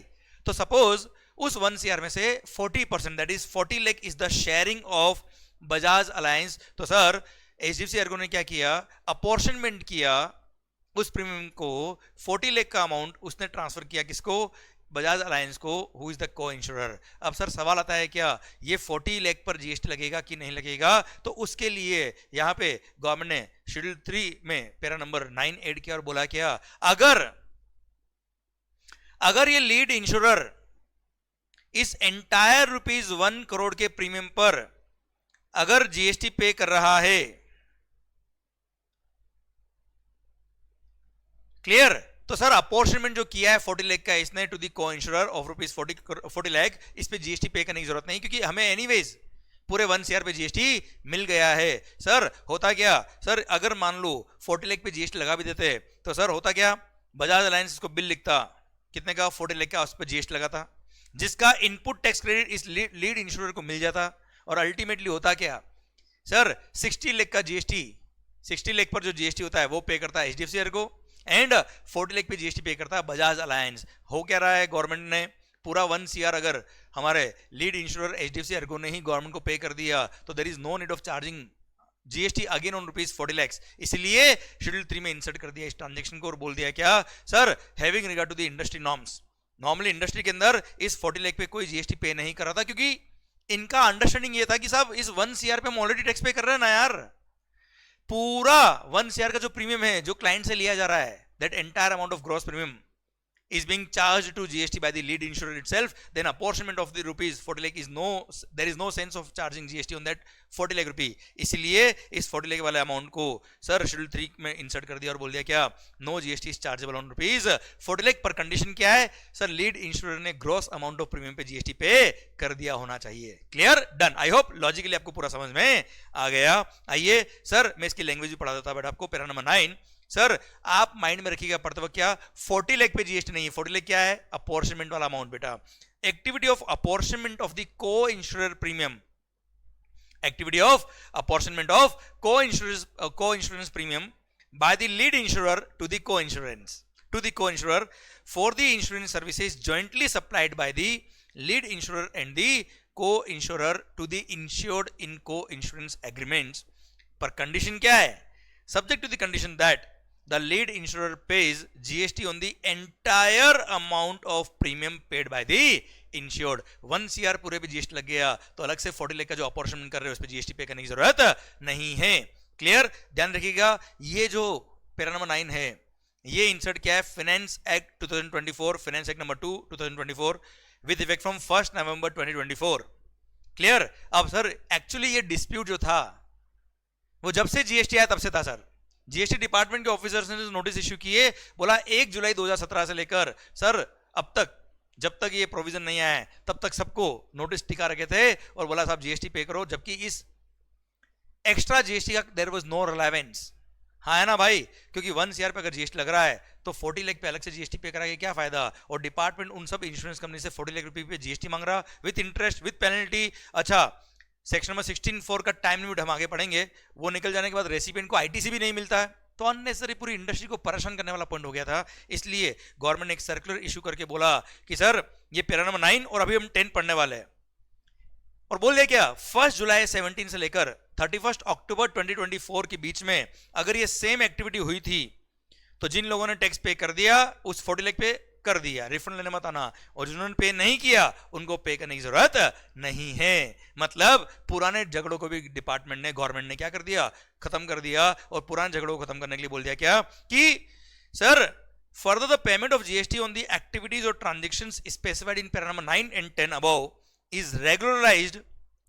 तो सपोज उस 1 CR में से 40%, that is 40 lakh is the sharing of Bajaj alliance. तो सर HDFC अर्गो ने क्या किया, अपॉर्शनमेंट किया उस प्रीमियम को, 40 लाख का अमाउंट उसने ट्रांसफर किया किसको, बजाज अलायंस को, हु इज द को इंश्योरर। अब सर सवाल आता है क्या ये 40 लाख पर GST लगेगा कि नहीं लगेगा, तो उसके लिए यहां पे गवर्नमेंट ने शेड्यूल 3 में पैरा नंबर 9 ऐड किया और बोला क्या, अगर ये लीड इंश्योरर इस एंटायर ₹1 करोड़ के प्रीमियम पर अगर GST पे कर रहा है, क्लियर, तो सर अपॉर्शनमेंट जो किया है 40 लाख का इसने टू दी को इंश्योरर ऑफ ₹40 लाख, इस पे GST पे करने की जरूरत नहीं क्योंकि हमें एनीवेज पूरे 1 CR पे GST मिल गया है। सर होता क्या, सर अगर मान लो 40 लाख पे GST लगा भी देते तो सर होता क्या, बजाज अलायंस को बिल लिखता कितने का, 40 लाख का, उस पर GST लगा था, जिसका इनपुट टैक्स क्रेडिट इस लीड इंश्योरर को मिल जाता, और अल्टीमेटली होता क्या सर 60 लाख का GST, 60 लाख पर जो GST होता है वो पे करता है HDFC अर्गो, एंड 40 लाख पे GST पे करता है बजाज अलायंस। हो क्या रहा है, गवर्नमेंट ने पूरा 1 CR अगर हमारे लीड इंश्योरर HDFC अर्गो ने ही गवर्नमेंट को पे कर दिया तो there is no need of charging GST again on ₹40 lakh. इसलिए शेड्यूल 3 में इंसर्ट कर दिया इस ट्रांजेक्शन को और बोल दिया क्या, sir having regard to the industry norms, normally industry के अंदर इस 40 लाख पे कोई GST पे नहीं कर रहा था क्योंकि इनका अंडरस्टैंडिंग ये था कि साहब इस 1 CR पे हम ऑलरेडी टैक्स पे कर रहे हैं ना यार, पूरा 1 CR का जो प्रीमियम है जो क्लाइंट से लिया जा रहा है, that entire amount of gross premium is being charged to GST by the lead insurer itself, then apportionment of the rupees 40 lakh is there is no sense of charging GST on that 40 lakh rupee. इसलिए इस 40 lakh वाले amount को sir schedule 3 में insert कर दिया और बोल दिया क्या, no GST is chargeable on rupees 40 lakh, पर कंडीशन क्या है सर, लीड इंश्योरर ने ग्रॉस अमाउंट ऑफ प्रीमियम पे GST पे कर दिया होना चाहिए. Clear, done. I hope logically आपको पूरा समझ में आ गया. आइए सर मैं इसकी लैंग्वेज भी पढ़ा देता बेटा आपको. पैरा नंबर 9 सर आप माइंड में रखिएगा पढ़ते वक्त क्या, 40 लाख पे जीएसटी नहीं है. 40 लाख क्या है, अपॉर्शनमेंट वाला अमाउंट बेटा. Activity of apportionment of the coinsurer premium, activity of apportionment of coinsurance premium by the lead insurer to the co-insurer for the insurance services jointly supplied by the lead insurer and the co-insurer to the insured in co-insurance agreements. पर condition क्या है, subject to the condition that the lead insurer pays GST on the entire amount of premium paid by the insured. 1 CR पूरे पे GST लग गया तो अलग से 40 लाख का जो अपॉर्शनमेंट कर रहे हैं उस पे GST पे करने की जरूरत नहीं है. क्लियर, ध्यान रखिएगा. ये जो पैरा नंबर 9 है ये इंसर्ट क्या है, finance act 2024, finance act number 2 2024 with effect from 1 November 2024. Clear. अब सर एक्चुअली ये डिस्प्यूट जो था वो जब से जीएसटी आया तब से था सर. जीएसटी डिपार्टमेंट के ऑफिसर्स ने नोटिस इश्यू किए, बोला 1 जुलाई 2017 से लेकर सर अब तक, जब तक ये प्रोविजन नहीं आया है तब तक सबको नोटिस टिका रखे थे और बोला साहब जीएसटी पे करो, जबकि इस एक्स्ट्रा जीएसटी का देयर वाज नो रिलेवेंस. हाँ है ना भाई, क्योंकि 1 CR पे अगर जीएसटी लग रहा है तो 40 लाख पे अलग से जीएसटी पे करा के क्या फायदा. और डिपार्टमेंट उन सब इंश्योरेंस कंपनी से 40 लाख रुपए पे जीएसटी मांग रहा विद इंटरेस्ट विद पेनल्टी. अच्छा, सेक्शन नंबर 16(4) का टाइम लिमिट हम आगे पढ़ेंगे, वो निकल जाने के बाद रेसिपिएंट को आईटीसी भी नहीं मिलता है, तो अननेसेसरी पूरी इंडस्ट्री को परेशान करने वाला पॉइंट हो गया था. इसलिए गवर्नमेंट ने एक सर्कुलर इशू करके बोला कि सर ये पैरा नंबर 9 और अभी हम 10 पढ़ने वाले हैं, और बोल दिया क्या 1 जुलाई 17 से लेकर 31 अक्टूबर 2024 के बीच में अगर ये सेम एक्टिविटी हुई थी तो जिन लोगों ने टैक्स पे कर दिया उस 40 लाख पे कर दिया, रिफंड लेने मत आना, और जिन्होंने पे नहीं किया उनको पे करने की जरूरत नहीं है. मतलब पुराने झगड़ों को भी डिपार्टमेंट ने, गवर्नमेंट ने क्या कर दिया, खत्म कर दिया. और पुराने झगड़ों को खत्म करने के लिए बोल दिया क्या कि sir further the payment of GST on the activities or transactions specified in para number 9 and 10 above is regularized,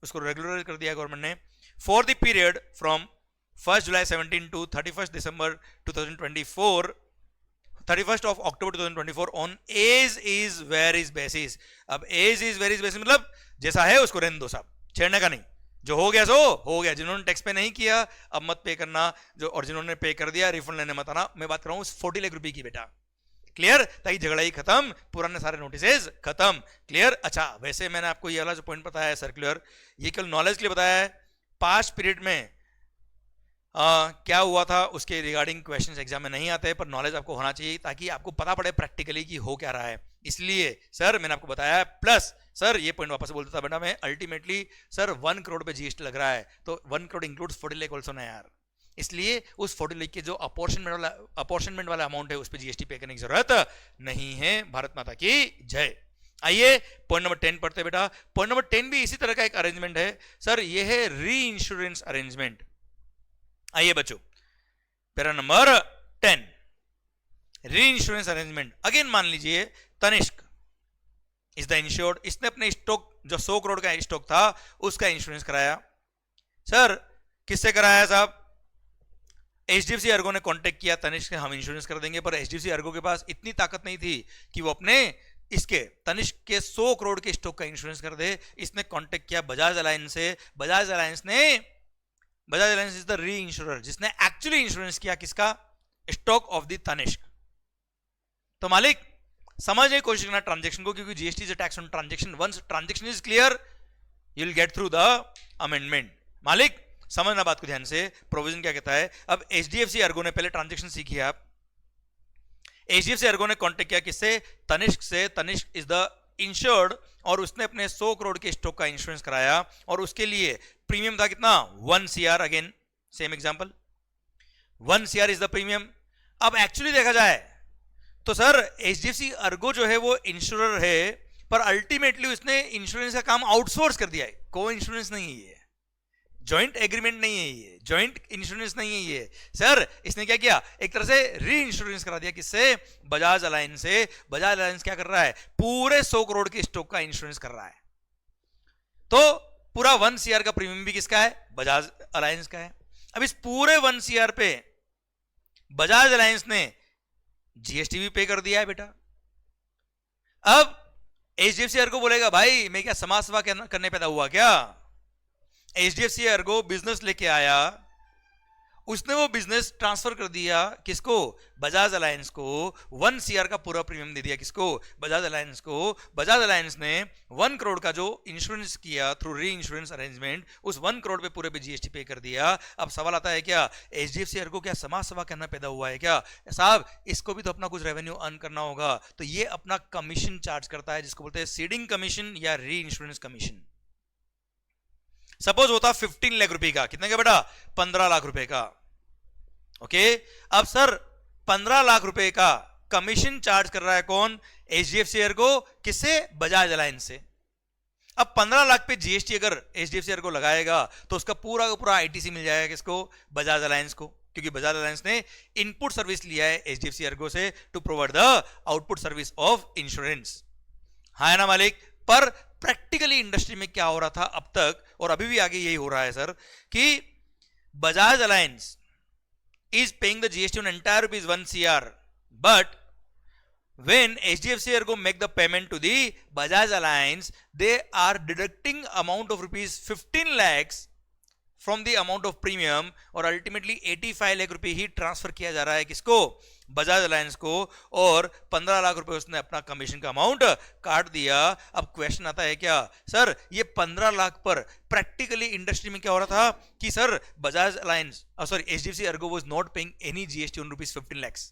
उसको रेगुलराइज कर दिया गवर्नमेंट ने, for the period from 1 July 17 to 31 December 2024, 31 of October 2024 on as is where is basis. अब as is where is basis मतलब जैसा है उसको रहने दो साहब, छेड़ने का नहीं, जो हो गया सो हो गया. जिन्होंने टैक्स पे नहीं किया अब मत पे करना, जो और जिन्होंने पे कर दिया रिफंड लेने मत आना. मैं बात कर रहा हूं 40 लाख रुपए की बेटा. क्लियर, ताकि झगड़ा ही खत्म, पुराने सारे नोटिसेस खत्म. क्लियर. अच्छा, वैसे मैंने आपको ये वाला जो पॉइंट बताया है सर्कुलर, ये केवल नॉलेज के लिए बताया है. पास्ट पीरियड में क्या हुआ था उसके रिगार्डिंग क्वेश्चंस एग्जाम में नहीं आते, पर नॉलेज आपको होना चाहिए ताकि आपको पता पड़े प्रैक्टिकली कि हो क्या रहा है. इसलिए सर मैंने आपको बताया. प्लस सर ये पॉइंट वापस बोलता था बेटा मैं, अल्टीमेटली सर 1 करोड़ पे जीएसटी लग रहा है तो 1 करोड़ इंक्लूड्स 40 लाख ऑल्सो ना यार. इसलिए उस 40 लाख के जो अपॉर्शनमेंट वाला अमाउंट है उस पर जीएसटी पे करने की जरूरत नहीं है. भारत माता की जय. आइए पॉइंट नंबर 10 पढ़ते बेटा. पॉइंट नंबर 10 भी इसी तरह का एक अरेंजमेंट है सर, ये है री इंश्योरेंस अरेंजमेंट. आइए बच्चों, पैरा नंबर 10 री इंश्योरेंस अरेंजमेंट. अगेन मान लीजिए तनिष्क इज द इंश्योर्ड, इसने अपने स्टॉक जो 100 करोड़ का स्टॉक था उसका इंश्योरेंस कराया. सर किससे कराया साहब, एचडीएफसी अर्गो ने कांटेक्ट किया तनिष्क से हम इंश्योरेंस कर देंगे, पर एचडीएफसी अर्गो के पास इतनी ताकत नहीं थी कि वो अपने इसके तनिष्क के 100 करोड़ के स्टॉक का इंश्योरेंस कर दे. इसने कांटेक्ट किया बजाज अलायंस से. बजाज अलायंस इज द री इंश्योरर जिसने एक्चुअली इंश्योरेंस किया किसका, स्टॉक ऑफ द तनिष्क. तो मालिक समझने की कोशिश करना ट्रांजेक्शन को, क्योंकि GST is a tax on transaction. Once transaction is clear you will get through the amendment. मालिक समझना बात को ध्यान से, प्रोविजन क्या कहता है. अब एचडीएफसी अर्गो ने पहले ट्रांजेक्शन सीखी है आप. एचडीएफसी अर्गो ने कांटेक्ट किया किससे, तनिष्क से. तनिष्क इज द इंश्योर्ड और उसने अपने 100 करोड़ के स्टॉक का इंश्योरेंस कराया और उसके लिए प्रीमियम था कितना 1 CR. Again same example 1 CR is the premium. अब एक्चुअली देखा जाए तो सर एचडीएफसी अर्गो जो है वो इंश्योरर है, पर अल्टीमेटली उसने इंश्योरेंस का काम आउटसोर्स कर दिया है, को इंश्योरेंस नहीं है. जॉइंट एग्रीमेंट नहीं है ये, जॉइंट इंश्योरेंस नहीं है ये सर। इसने क्या किया, एक तरह से री इंश्योरेंस करा दिया, किससे, बजाज अलायंस से। बजाज अलायंस क्या कर रहा है, पूरे 100 करोड़ के स्टॉक का इंश्योरेंस कर रहा है। तो पूरा 1 CR का प्रीमियम भी किसका है, बजाज अलायंस का है। अब इस पूरे 1 CR पे बजाज अलायंस ने जीएसटी भी पे कर दिया है बेटा। अब HDFC अर्गो बोलेगा भाई मैं क्या समाज सेवा करने पैदा हुआ क्या। HDFC अर्गो बिजनेस लेके आया, उसने वो बिजनेस ट्रांसफर कर दिया किसको, बजाज अलायंस को। 1 CR का पूरा प्रीमियम दे दिया किसको, बजाज अलायंस को। बजाज अलायंस ने 1 करोड़ का जो इंश्योरेंस किया थ्रू री इंश्योरेंस अरेंजमेंट, उस 1 करोड़ पे पूरे पे जीएसटी पे कर दिया। अब सवाल आता है क्या HDFC अर्गो क्या समाज सेवा करना पैदा हुआ है क्या साहब, इसको भी तो अपना कुछ रेवेन्यू अर्न करना होगा, तो ये अपना कमीशन चार्ज करता है जिसको बोलते हैं सीडिंग कमीशन या री इंश्योरेंस कमीशन। सपोज होता 15 लाख रुपए का, कितने का बेटा, 15 लाख रुपए का। ओके अब सर 15 लाख रुपए का कमीशन चार्ज कर रहा है कौन, HDFC अर्गो, किससे, बजाज अलायंस से। अब 15 लाख पे जीएसटी अगर HDFC अर्गो लगाएगा तो उसका पूरा का पूरा ITC मिल जाएगा किसको, बजाज अलायंस को, क्योंकि बजाज अलायंस ने इनपुट सर्विस लिया है HDFC अर्गो से to provide the output service of insurance. हाँ है ना मालिक। पर प्रैक्टिकली इंडस्ट्री में क्या हो रहा था अब तक, और अभी भी आगे यही हो रहा है सर, कि Bajaj alliance is paying the GST on entire rupees 1 CR, but when HDFC Ergo make the payment to the Bajaj Alliance, they are deducting amount of rupees 15 lakhs from the amount of premium, और ultimately 85 lakh रुपए ही transfer किया जा रहा है किसको, Bajaj Allianz को, और 15 लाख रुपए उसने अपना कमीशन का अमाउंट काट दिया। अब क्वेश्चन आता है क्या सर, ये 15 लाख पर प्रैक्टिकली इंडस्ट्री में क्या हो रहा था कि sir Bajaj alliance sorry HDFC Ergo was not paying any GST on rupees 15 lakhs,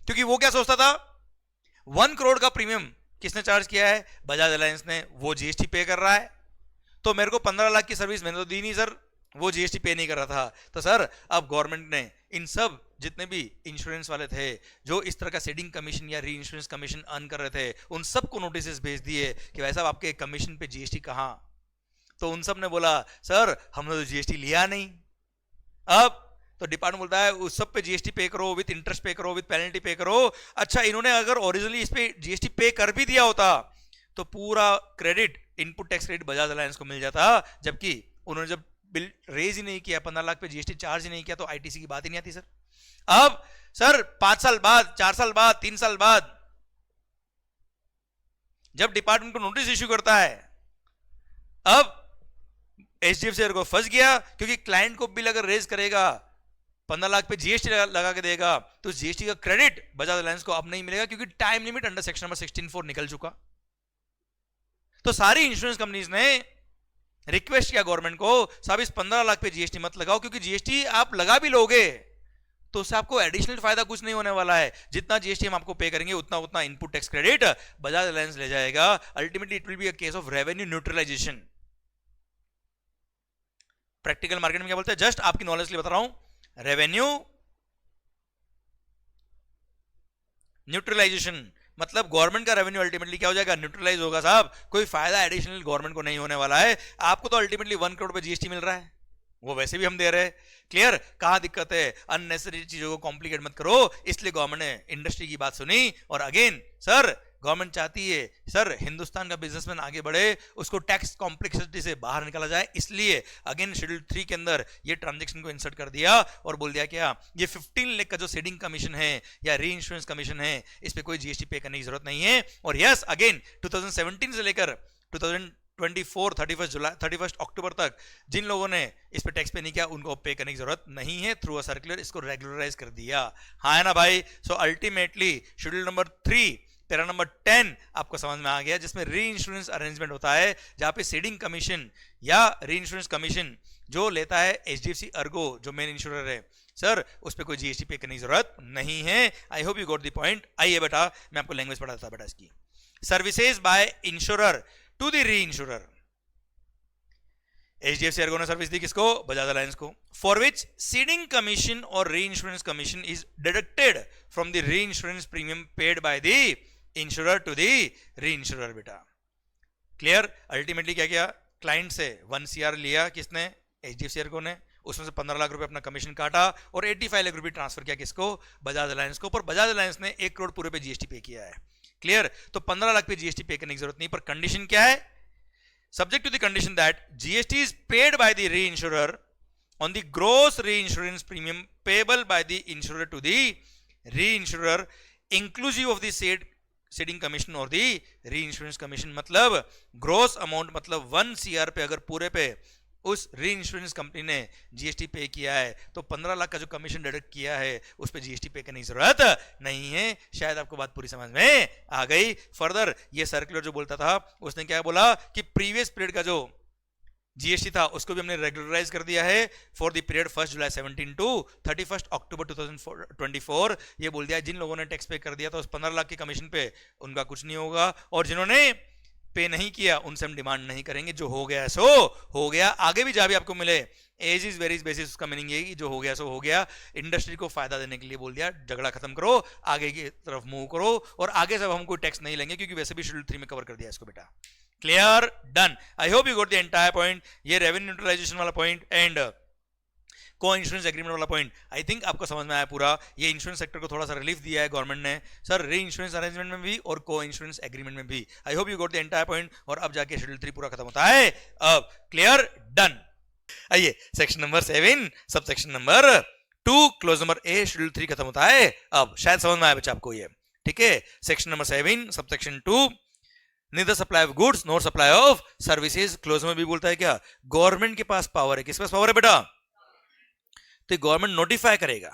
क्योंकि वो क्या सोचता था 1 करोड़ का प्रीमियम किसने चार्ज किया है, बजाज अलायंस ने, वो जीएसटी पे कर रहा है, तो मेरे को 15 लाख की सर्विस मैंने तो दी नहीं सर, वो जीएसटी पे नहीं कर रहा था। तो सर अब गवर्नमेंट ने इन सब जितने भी इंश्योरेंस वाले थे जो इस तरह का सीडिंग कमीशन या री इंश्योरेंस कमीशन अर्न कर रहे थे, उन सबको नोटिस भेज दिए कि भाई साहब आपके कमीशन पे जीएसटी कहाँ। तो उन सब ने बोला सर हमने तो जीएसटी लिया नहीं। अब तो डिपार्टमेंट बोलता है उस सब पे जीएसटी पे करो, विद इंटरेस्ट पे करो, विद पेनल्टी पे करो। अच्छा इन्होंने अगर ओरिजिनली इस पे जीएसटी पे कर भी दिया होता तो पूरा credit, input tax credit Bajaj Allianz को मिल जाता, जबकि उन्होंने जब बिल रेज ही नहीं किया, 15 लाख पे जीएसटी चार्ज ही नहीं किया, तो आईटीसी की बात ही नहीं आती सर। अब सर 5 साल बाद, 4 साल बाद, 3 साल बाद जब डिपार्टमेंट को नोटिस इश्यू करता है, अब HDFC अर्गो फंस गया, क्योंकि क्लाइंट को बिल अगर रेज करेगा 15 लाख पे जीएसटी लगा के देगा तो जीएसटी का क्रेडिट बजाज अलायंस को अब नहीं मिलेगा, क्योंकि time limit under section number 16(4) निकल चुका। तो सारी इंश्योरेंस कंपनीज ने रिक्वेस्ट किया गवर्नमेंट को, साहब इस 15 लाख पे जीएसटी मत लगाओ, क्योंकि जीएसटी आप लगा भी लोगे तो उससे आपको एडिशनल फायदा कुछ नहीं होने वाला है। जितना जीएसटी हम आपको पे करेंगे उतना उतना input tax credit Bajaj Allianz ले जाएगा। Ultimately it will be a case of revenue neutralisation. Practical market में क्या बोलते हैं, जस्ट आपकी नॉलेज के लिए बता रहा हूं, रेवेन्यू न्यूट्रलाइजेशन मतलब गवर्नमेंट का रेवेन्यू अल्टीमेटली क्या हो जाएगा, न्यूट्रलाइज होगा साहब। कोई फायदा एडिशनल गवर्नमेंट को नहीं होने वाला है। आपको तो अल्टीमेटली 1 करोड़ पे जीएसटी मिल रहा है, वो वैसे भी हम दे रहे हैं। क्लियर, कहां दिक्कत है, अननेसेसरी चीजों को कॉम्प्लिकेट मत करो। इसलिए गवर्नमेंट ने इंडस्ट्री की बात सुनी, और अगेन सर गवर्नमेंट चाहती है सर हिंदुस्तान का बिजनेसमैन आगे बढ़े, उसको टैक्स कॉम्प्लेक्सिटी से बाहर निकाला जाए, इसलिए अगेन शेड्यूल 3 के अंदर ये ट्रांजैक्शन को इंसर्ट कर दिया और बोल दिया क्या, ये 15 लाख का जो सीडिंग कमीशन है या री इंश्योरेंस कमीशन है, इस पे कोई जीएसटी पे करने की जरूरत नहीं है। और यस अगेन 2017 से लेकर 2024 31 अक्टूबर तक जिन लोगों ने इस पे टैक्स पे नहीं किया उनको पे करने की जरूरत नहीं है। थ्रू अ सर्कुलर इसको रेगुलराइज कर दिया। हाँ है ना भाई। So ultimately schedule number 3 para number 10 आपको समझ में आ गया, जिसमें री इंश्योरेंस अरेंजमेंट होता है, जहां पे सीडिंग कमीशन या री इंश्योरेंस कमीशन जो लेता है HDFC अर्गो जो मेन इंश्योरर है, सर उस पर कोई जीएसटी पे करने की जरूरत नहीं है। I hope you got the point. आइए बेटा मैं आपको लैंग्वेज पढ़ाता था बेटा इसकी। Services by insurer to the reinsurer. HDFC Ergo ने सर्विस दी किसको, बजाज अलायंस को, for which ceding commission or reinsurance commission is deducted from the reinsurance premium paid by the insurer to the reinsurer बेटा। Clear. Ultimately क्या किया, client से 1 CR लिया किसने, HDFC ERGO ने, उसमें से 15 लाख रुपए अपना कमीशन काटा और 85 लाख रुपए ट्रांसफर किया किसको, बजाज अलायंस को। पर बजाज अलायंस ने 1 करोड़ पूरे पे जीएसटी पे किया है। क्लियर? तो 15 लाख पे जीएसटी पे करने की जरूरत नहीं, पर कंडीशन क्या है, subject to the condition that GST is paid by the reinsurer on the gross reinsurance premium payable by the insurer to the reinsurer inclusive of the said ceding commission और दी reinsurance commission। मतलब gross amount मतलब 1 CR पे अगर पूरे पे उस री insurance company ने जीएसटी पे किया है तो 15 लाख का जो कमीशन डिडक्ट किया है उस पे जीएसटी पे करने की जरूरत नहीं है। शायद आपको बात पूरी समझ में आ गई। फर्दर ये सर्कुलर जो बोलता था उसने क्या बोला कि प्रीवियस पीरियड का जो जीएसटी था उसको भी हमने रेगुलराइज कर दिया है for the period 1 July 17 to 31 अक्टूबर 2024। ये बोल दिया जिन लोगों ने टैक्स पे कर दिया था उस 15 लाख के कमीशन पे उनका कुछ नहीं होगा, और जिन्होंने पे नहीं किया उनसे हम डिमांड नहीं करेंगे। जो हो गया सो हो गया, आगे भी जहां भी आपको मिले एज इज वेरीज बेसिस, उसका मीनिंग ये कि जो हो गया सो हो गया। इंडस्ट्री को फायदा देने के लिए बोल दिया झगड़ा खत्म करो, आगे की तरफ मूव करो, और आगे सब हम कोई टैक्स नहीं लेंगे क्योंकि वैसे भी शेड्यूल 3 में कवर कर दिया इसको बेटा। Clear? Done. I hope you got the entire point. ये रेवेन्यू न्यूट्रलाइजेशन वाला पॉइंट एंड को इंश्योरेंस एग्रीमेंट वाला पॉइंट आई थिंक आपको समझ में आया पूरा। ये इंश्योरेंस सेक्टर को थोड़ा सा रिलीफ दिया है गवर्नमेंट ने सर, री इंश्योरेंस अरेंजमेंट में भी और को इंश्योरेंस एग्रीमेंट में भी। आई hope you got the entire point. और अब जाके शेड्यूल 3 पूरा खत्म होता है। अब क्लियर? डन। आइए section number 7 sub section number 2 close number ए शेड्यूल 3 खत्म होता है। अब शायद समझ में आया बच्चा आपको ये, ठीक है। Section number 7 sub section 2 neither supply of goods nor supply of services। Close में भी बोलता है क्या, गवर्नमेंट के पास पावर है। किसके पास पावर है बेटा? तो गवर्नमेंट नोटिफाई करेगा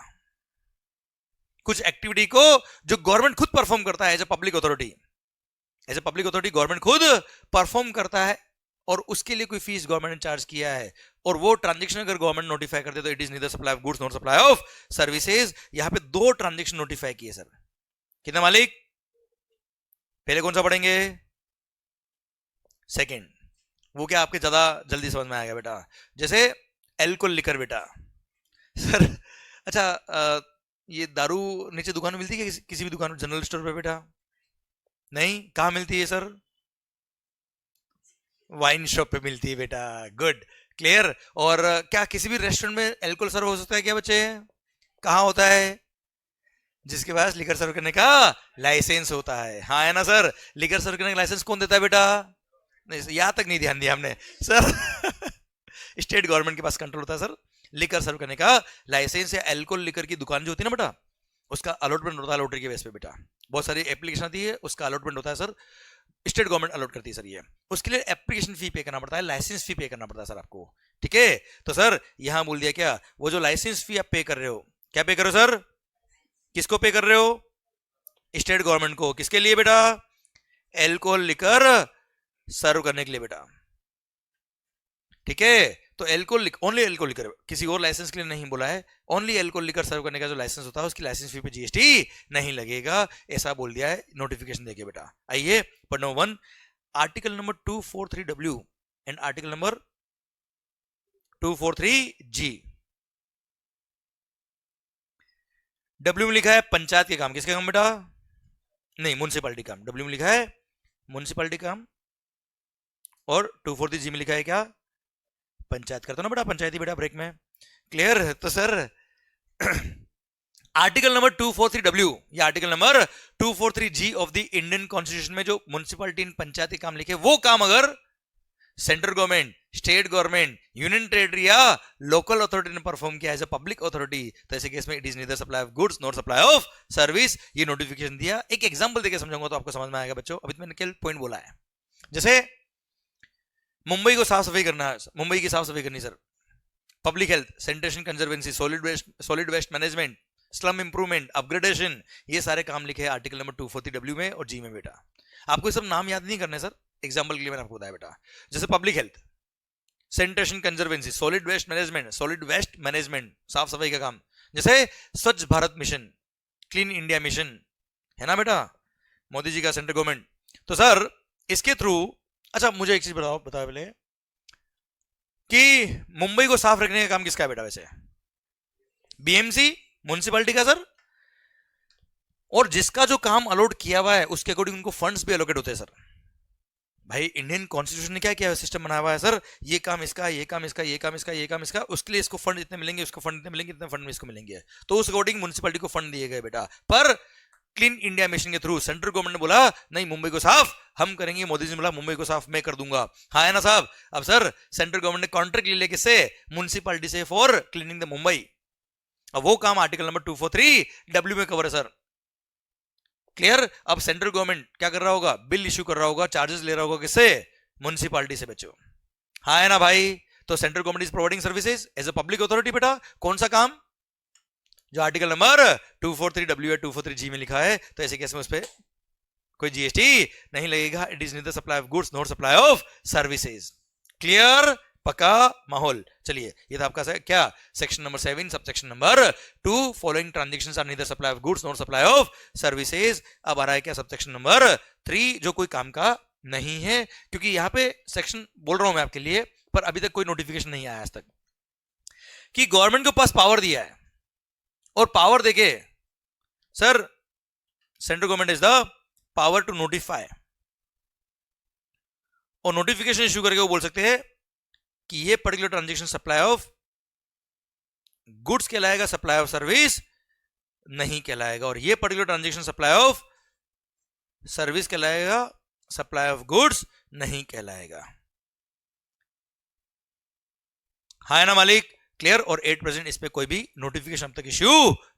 कुछ एक्टिविटी को जो गवर्नमेंट खुद परफॉर्म करता है as a public authority. As a public authority government खुद परफॉर्म करता है और उसके लिए कोई फीस गवर्नमेंट ने चार्ज किया है, और वो ट्रांजेक्शन अगर गवर्नमेंट नोटिफाई करते तो it is neither supply of goods not supply of services. यहां पे 2 ट्रांजेक्शन नोटिफाई किए सर। कितना मालिक? पहले कौन सा पढ़ेंगे? सेकेंड। वो क्या आपके ज्यादा जल्दी समझ में आएगा बेटा, जैसे एल्कोहल लिकर बेटा सर। अच्छा ये दारू नीचे दुकान में मिलती है किसी भी दुकान में, जनरल स्टोर पे बेटा? नहीं, कहां मिलती है सर? वाइन शॉप पे मिलती है बेटा। Good, clear. और क्या किसी भी रेस्टोरेंट में एल्कोहल सर्व हो सकता है क्या बच्चे? कहां होता है? जिसके पास लिकर सर्व करने का लाइसेंस होता है। हाँ है ना सर? लिकर सर्व करने का लाइसेंस कौन देता है बेटा? नहीं, यहां तक नहीं ध्यान दिया हमने सर। स्टेट गवर्नमेंट के पास कंट्रोल होता है सर लिकर सर्व करने का लाइसेंस। या एल्कोहल लिकर की दुकान जो होती है ना बेटा, उसका अलॉटमेंट होता है लॉटरी के बेस पे बेटा। बहुत सारी एप्लीकेशन आती है, उसका अलॉटमेंट होता है सर, स्टेट गवर्नमेंट अलॉट करती है सर। ये उसके लिए एप्लीकेशन फी पे करना पड़ता है, लाइसेंस फी पे करना पड़ता है सर आपको, ठीक है। तो सर यहां बोल दिया क्या, वो जो लाइसेंस फी आप पे कर रहे हो, क्या पे करो सर? किसको पे कर रहे हो? स्टेट गवर्नमेंट को। किसके लिए बेटा? एल्कोहल लिकर सर्व करने के लिए बेटा, ठीक है। तो एल्कोहल ओनली एल्कोहल लिकर, किसी और लाइसेंस के लिए नहीं बोला है। ओनली एल्कोहल लिकर सर्व करने का जो लाइसेंस होता है उसकी लाइसेंस फी पे जीएसटी नहीं लगेगा, ऐसा बोल दिया है नोटिफिकेशन देके बेटा। आइए पढ़ number 1 article number 243W and article number 243G। W में लिखा है पंचायत के काम। किसके काम बेटा? नहीं, म्युनिसिपैलिटी काम। डब्ल्यू में लिखा है म्युनिसिपैलिटी काम और 243G में लिखा है क्या? पंचायत। करता ना बेटा पंचायती बेटा ब्रेक में। क्लियर? तो सर आर्टिकल नंबर 243W या article number 243G of the Indian constitution में जो म्युनिसिपैलिटी इन पंचायती काम लिखे, वो काम अगर central government, state government, union territory या लोकल अथॉरिटी ने परफॉर्म किया एज अ पब्लिक अथॉरिटी, तो ऐसे केस में it is neither supply of goods not supply of service. ये नोटिफिकेशन दिया। एक एग्जांपल देके समझाऊंगा तो आपको समझ में आएगा बच्चों। अभी मैंने क्या पॉइंट बोला है, जैसे मुंबई को साफ सफाई करना है, मुंबई की साफ सफाई करनी sir, public health, sanitation conservancy, solid waste management, slum improvement, upgradation, ये सारे काम लिखे हैं आर्टिकल नंबर 243W में और जी में बेटा। आपको सब नाम याद नहीं करने सर, एग्जांपल के लिए मैंने आपको बताया बेटा। जैसे public health, sanitation conservancy, solid waste management, साफ सफाई का काम। जैसे Swachh Bharat mission, clean India mission, है ना बेटा, मोदी जी का सेंट्रल गवर्नमेंट। तो सर इसके थ्रू, अच्छा मुझे एक चीज बताओ पहले कि मुंबई को साफ रखने का काम किसका है बेटा? वैसे बीएमसी, म्युनिसिपैलिटी का सर। और जिसका जो काम अलॉट किया हुआ है उसके अकॉर्डिंग उनको फंड्स भी अलॉकेट होते हैं सर। भाई इंडियन कॉन्स्टिट्यूशन ने क्या किया सिस्टम बनाया हुआ है सर, ये काम इसका, ये काम इसका, ये काम इसका, ये काम इसका, उसके लिए इसको फंड इतने मिलेंगे, उसको फंड इतने मिलेंगे, इतने फंड में इसको मिलेंगे, तो उस अकॉर्डिंग म्युनिसिपैलिटी को फंड दिए गए बेटा। पर क्लीन इंडिया मिशन के थ्रू सेंट्रल गवर्नमेंट ने बोला नहीं मुंबई को साफ हम करेंगे, मोदी जी ने बोला मुंबई को साफ मैं कर दूंगा। हाँ है ना साहब। अब सर सेंट्रल गवर्नमेंट ने कॉन्ट्रैक्ट ले लिया किससे, म्युनिसिपैलिटी से फॉर क्लीनिंग द मुंबई। अब वो काम आर्टिकल नंबर 243 W में कवर है सर। क्लियर। अब सेंट्रल गवर्नमेंट क्या कर रहा होगा, बिल इश्यू कर रहा होगा, चार्जेस ले रहा होगा किससे, म्युनिसिपैलिटी से बच्चों। हाँ है ना भाई। तो central government is providing services as a public authority बेटा। कौन सा काम, जो आर्टिकल नंबर 243W या 243G में लिखा है, तो ऐसे केस में उस पर कोई GST नहीं लगेगा। It is neither supply of goods not supply of services. Clear, पक्का माहौल। चलिए ये था आपका क्या section number 7 subsection number 2 following transactions are neither supply of goods not supply of services. अब आ रहा है क्या सबसेक्शन नंबर 3 जो कोई काम का नहीं है, क्योंकि यहां पे सेक्शन बोल रहा हूं मैं आपके लिए, पर अभी तक कोई नोटिफिकेशन नहीं आया आज तक कि गवर्नमेंट के पास पावर दिया है और पावर देके sir central government is the power to notify, और नोटिफिकेशन इश्यू करके वो बोल सकते हैं कि ये particular transaction supply of goods कहलाएगा, सप्लाई ऑफ सर्विस नहीं कहलाएगा, और ये particular transaction supply of service कहलाएगा, सप्लाई ऑफ गुड्स नहीं कहलाएगा। हाँ है ना मालिक। क्लियर। और 8% इस पे कोई भी नोटिफिकेशन अब तक इश्यू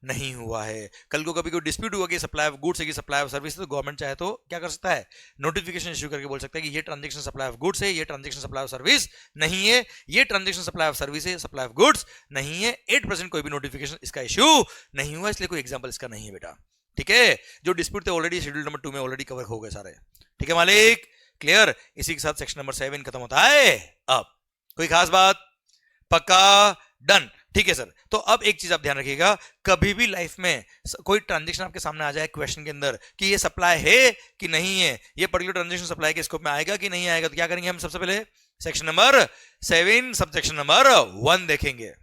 नहीं हुआ है। कल को कभी कोई डिस्प्यूट हुआ कि सप्लाई ऑफ गुड्स है कि सप्लाई ऑफ सर्विस, तो गवर्नमेंट चाहे तो क्या कर सकता है, नोटिफिकेशन इश्यू करके बोल सकता है कि ये ट्रांजैक्शन सप्लाई ऑफ गुड्स है, ये ट्रांजैक्शन सप्लाई ऑफ सर्विस नहीं है, ये ट्रांजैक्शन सप्लाई ऑफ सर्विस है, सप्लाई ऑफ गुड्स नहीं है। 8% कोई भी नोटिफिकेशन इसका इश्यू नहीं हुआ, इसलिए कोई एग्जाम्पल इसका नहीं है बेटा। ठीक है। जो डिस्प्यूट थे ऑलरेडी शेड्यूल नंबर 2 में ऑलरेडी कवर हो गए सारे। ठीक है मालिक। क्लियर। इसी के साथ सेक्शन नंबर 7 खत्म होता है। अब कोई खास बात, पक्का, डन। ठीक है सर। तो अब एक चीज आप ध्यान रखिएगा, कभी भी लाइफ में कोई ट्रांजैक्शन आपके सामने आ जाए क्वेश्चन के अंदर कि ये सप्लाई है कि नहीं है, ये पर्टिकुलर ट्रांजैक्शन सप्लाई के स्कोप में आएगा कि नहीं आएगा, तो क्या करेंगे हम सबसे पहले सेक्शन नंबर 7 सबसेक्शन नंबर 1 देखेंगे।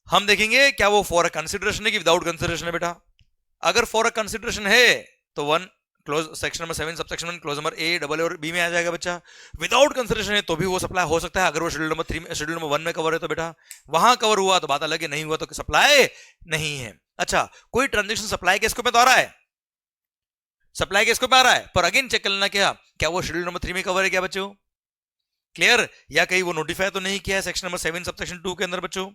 हम देखेंगे क्या वो फॉर अ कंसिडरेशन है कि विदाउट कंसिडरेशन है बेटा। अगर फॉर अ कंसिडरेशन है तो 1 close section number 7 subsection 1 close number A, double और B में आ जाएगा बच्चा। विदाउट कंसिडरेशन है तो भी वो सप्लाई हो सकता है, अगर वो शेड्यूल नंबर 3 शेड्यूल नंबर 1 में कवर है तो बेटा वहां कवर हुआ तो बात अलग है, नहीं हुआ तो सप्लाई नहीं है। अच्छा, कोई ट्रांजैक्शन सप्लाई के स्कोप में तो आ रहा है, सप्लाई के स्कोप में आ रहा है, पर अगेन चेक कर लेना क्या वो शेड्यूल नंबर 3 में कवर है क्या बच्चों। क्लियर। या कहीं वो नोटिफाई तो नहीं किया है सेक्शन नंबर 7 सबसेक्शन 2 के अंदर बच्चों।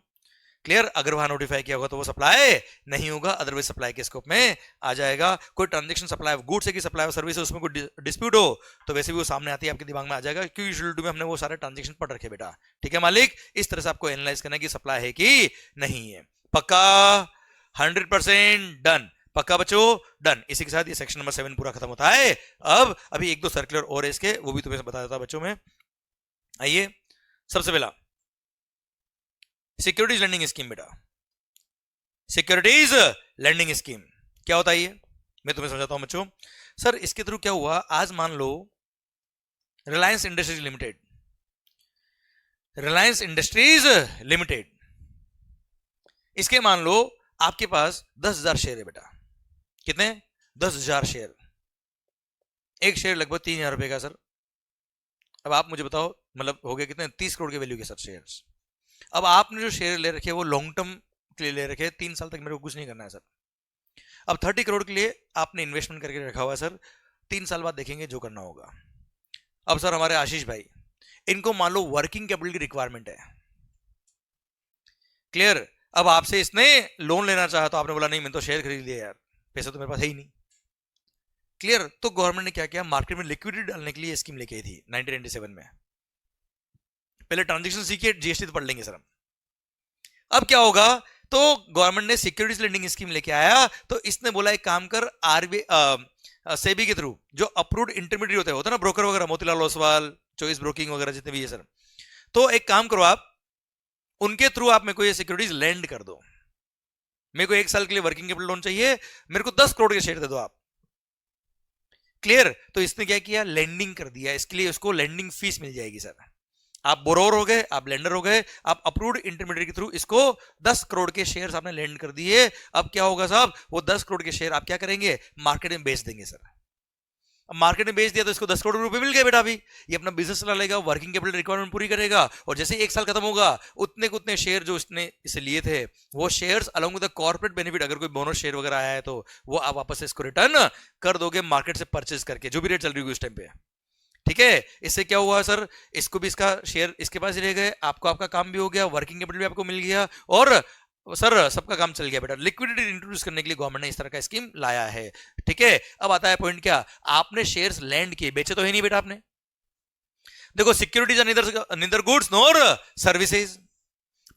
क्लियर। अगर वहां नोटिफाई किया होगा तो वो सप्लाई नहीं होगा, अदरवाइज सप्लाई के स्कोप में आ जाएगा। कोई ट्रांजैक्शन सप्लाई ऑफ गुड्स है कि सप्लाई ऑफ सर्विस है, उसमें कोई डिस्प्यूट हो तो वैसे भी वो सामने आती है, आपके दिमाग में आ जाएगा, क्योंकि शेड्यूल 2 में हमने वो सारे ट्रांजैक्शन पढ़ रखे बेटा। ठीक है मालिक। इस तरह से आपको एनालाइज करना है कि सप्लाई है कि नहीं है। पक्का, 100% डन। पक्का बच्चों, डन। इसी के साथ ये सेक्शन नंबर 7 पूरा खत्म होता है। अब अभी 1-2 सर्कुलर और है इसके, वो भी तुम्हें बता देता बच्चों में। आइए सबसे पहला सिक्योरिटीज लैंडिंग स्कीम बेटा। सिक्योरिटीज लैंडिंग स्कीम क्या होता है ये मैं तुम्हें समझाता हूं बच्चों। सर इसके थ्रू क्या हुआ, आज मान लो Reliance Industries Limited, Reliance Industries Limited, इसके मान लो आपके पास 10,000 शेयर है बेटा। कितने, 10,000 शेयर। एक शेयर लगभग 3,000 रुपए का सर। अब आप मुझे बताओ, मतलब हो गए कितने, 30 करोड़ के वैल्यू के सर शेयर्स। अब आपने जो शेयर ले रखे वो लॉन्ग टर्म के लिए ले रखे, 3 साल तक मेरे को कुछ नहीं करना है सर। अब 30 करोड़ के लिए आपने इन्वेस्टमेंट करके रखा हुआ है सर, 3 साल बाद देखेंगे जो करना होगा। अब सर हमारे आशीष भाई, इनको मान लो वर्किंग कैपिटल की रिक्वायरमेंट है। क्लियर। अब आपसे इसने लोन लेना चाहा तो आपने बोला नहीं मैंने तो शेयर खरीद लिया यार, पैसा तो मेरे पास है ही नहीं। क्लियर। तो गवर्नमेंट ने क्या किया, मार्केट में लिक्विडिटी डालने के लिए स्कीम लेके आई थी 1997 में। पहले ट्रांजैक्शन सीखिए, जीएसटी तो पढ़ लेंगे सर हम। अब क्या होगा, तो गवर्नमेंट ने सिक्योरिटीज लेंडिंग स्कीम लेके आया, तो इसने बोला एक काम कर, आरबीआई सेबी के थ्रू जो अप्रूव्ड इंटरमीडिएट होते हैं ना, ब्रोकर वगैरह, मोतीलाल ओसवाल, चॉइस ब्रोकिंग वगैरह जितने भी है सर, तो एक काम करो आप, उनके थ्रू आप मेरे को ये सिक्योरिटीज लैंड कर दो। मेरे को 1 साल के लिए वर्किंग कैपिटल लोन चाहिए, मेरे को 10 करोड़ के शेयर दे दो आप। क्लियर। तो इसने क्या किया, लैंडिंग कर दिया, इसके लिए उसको लैंडिंग फीस मिल जाएगी सर। आप बोरोवर हो गए, आप लेंडर हो गए, आप अप्रूव्ड इंटरमीडिएट के थ्रू इसको 10 करोड़ के शेयर आपने लैंड कर दिए। अब क्या होगा साहब, वो 10 करोड़ के शेयर आप क्या करेंगे, मार्केट में बेच देंगे सर। अब मार्केट में बेच दिया तो इसको 10 करोड़ रुपए मिल गए बेटा। अभी ये अपना बिजनेस चला लेगा, वर्किंग कैपिटल रिक्वायरमेंट पूरी करेगा, और जैसे ही 1 साल खत्म होगा उतने के उतने शेयर जो इसने इसे लिए थे वो shares along with the corporate benefit, अगर कोई बोनस शेयर वगैरह आया है तो वो आप वापस से इसको रिटर्न कर दोगे मार्केट से परचेज करके, जो भी रेट चल रही होगी उस टाइम पे। ठीक है, इससे क्या हुआ सर, इसको भी इसका शेयर इसके पास ही रह गए, आपको आपका काम भी हो गया, वर्किंग कैपिटल भी आपको मिल गया, और सर सबका काम चल गया बेटा। लिक्विडिटी इंट्रोड्यूस करने के लिए गवर्नमेंट ने इस तरह का स्कीम लाया है। ठीक है, अब आता है पॉइंट क्या, आपने शेयर्स लैंड किए, बेचे तो है नहीं बेटा आपने। देखो securities are neither goods nor services,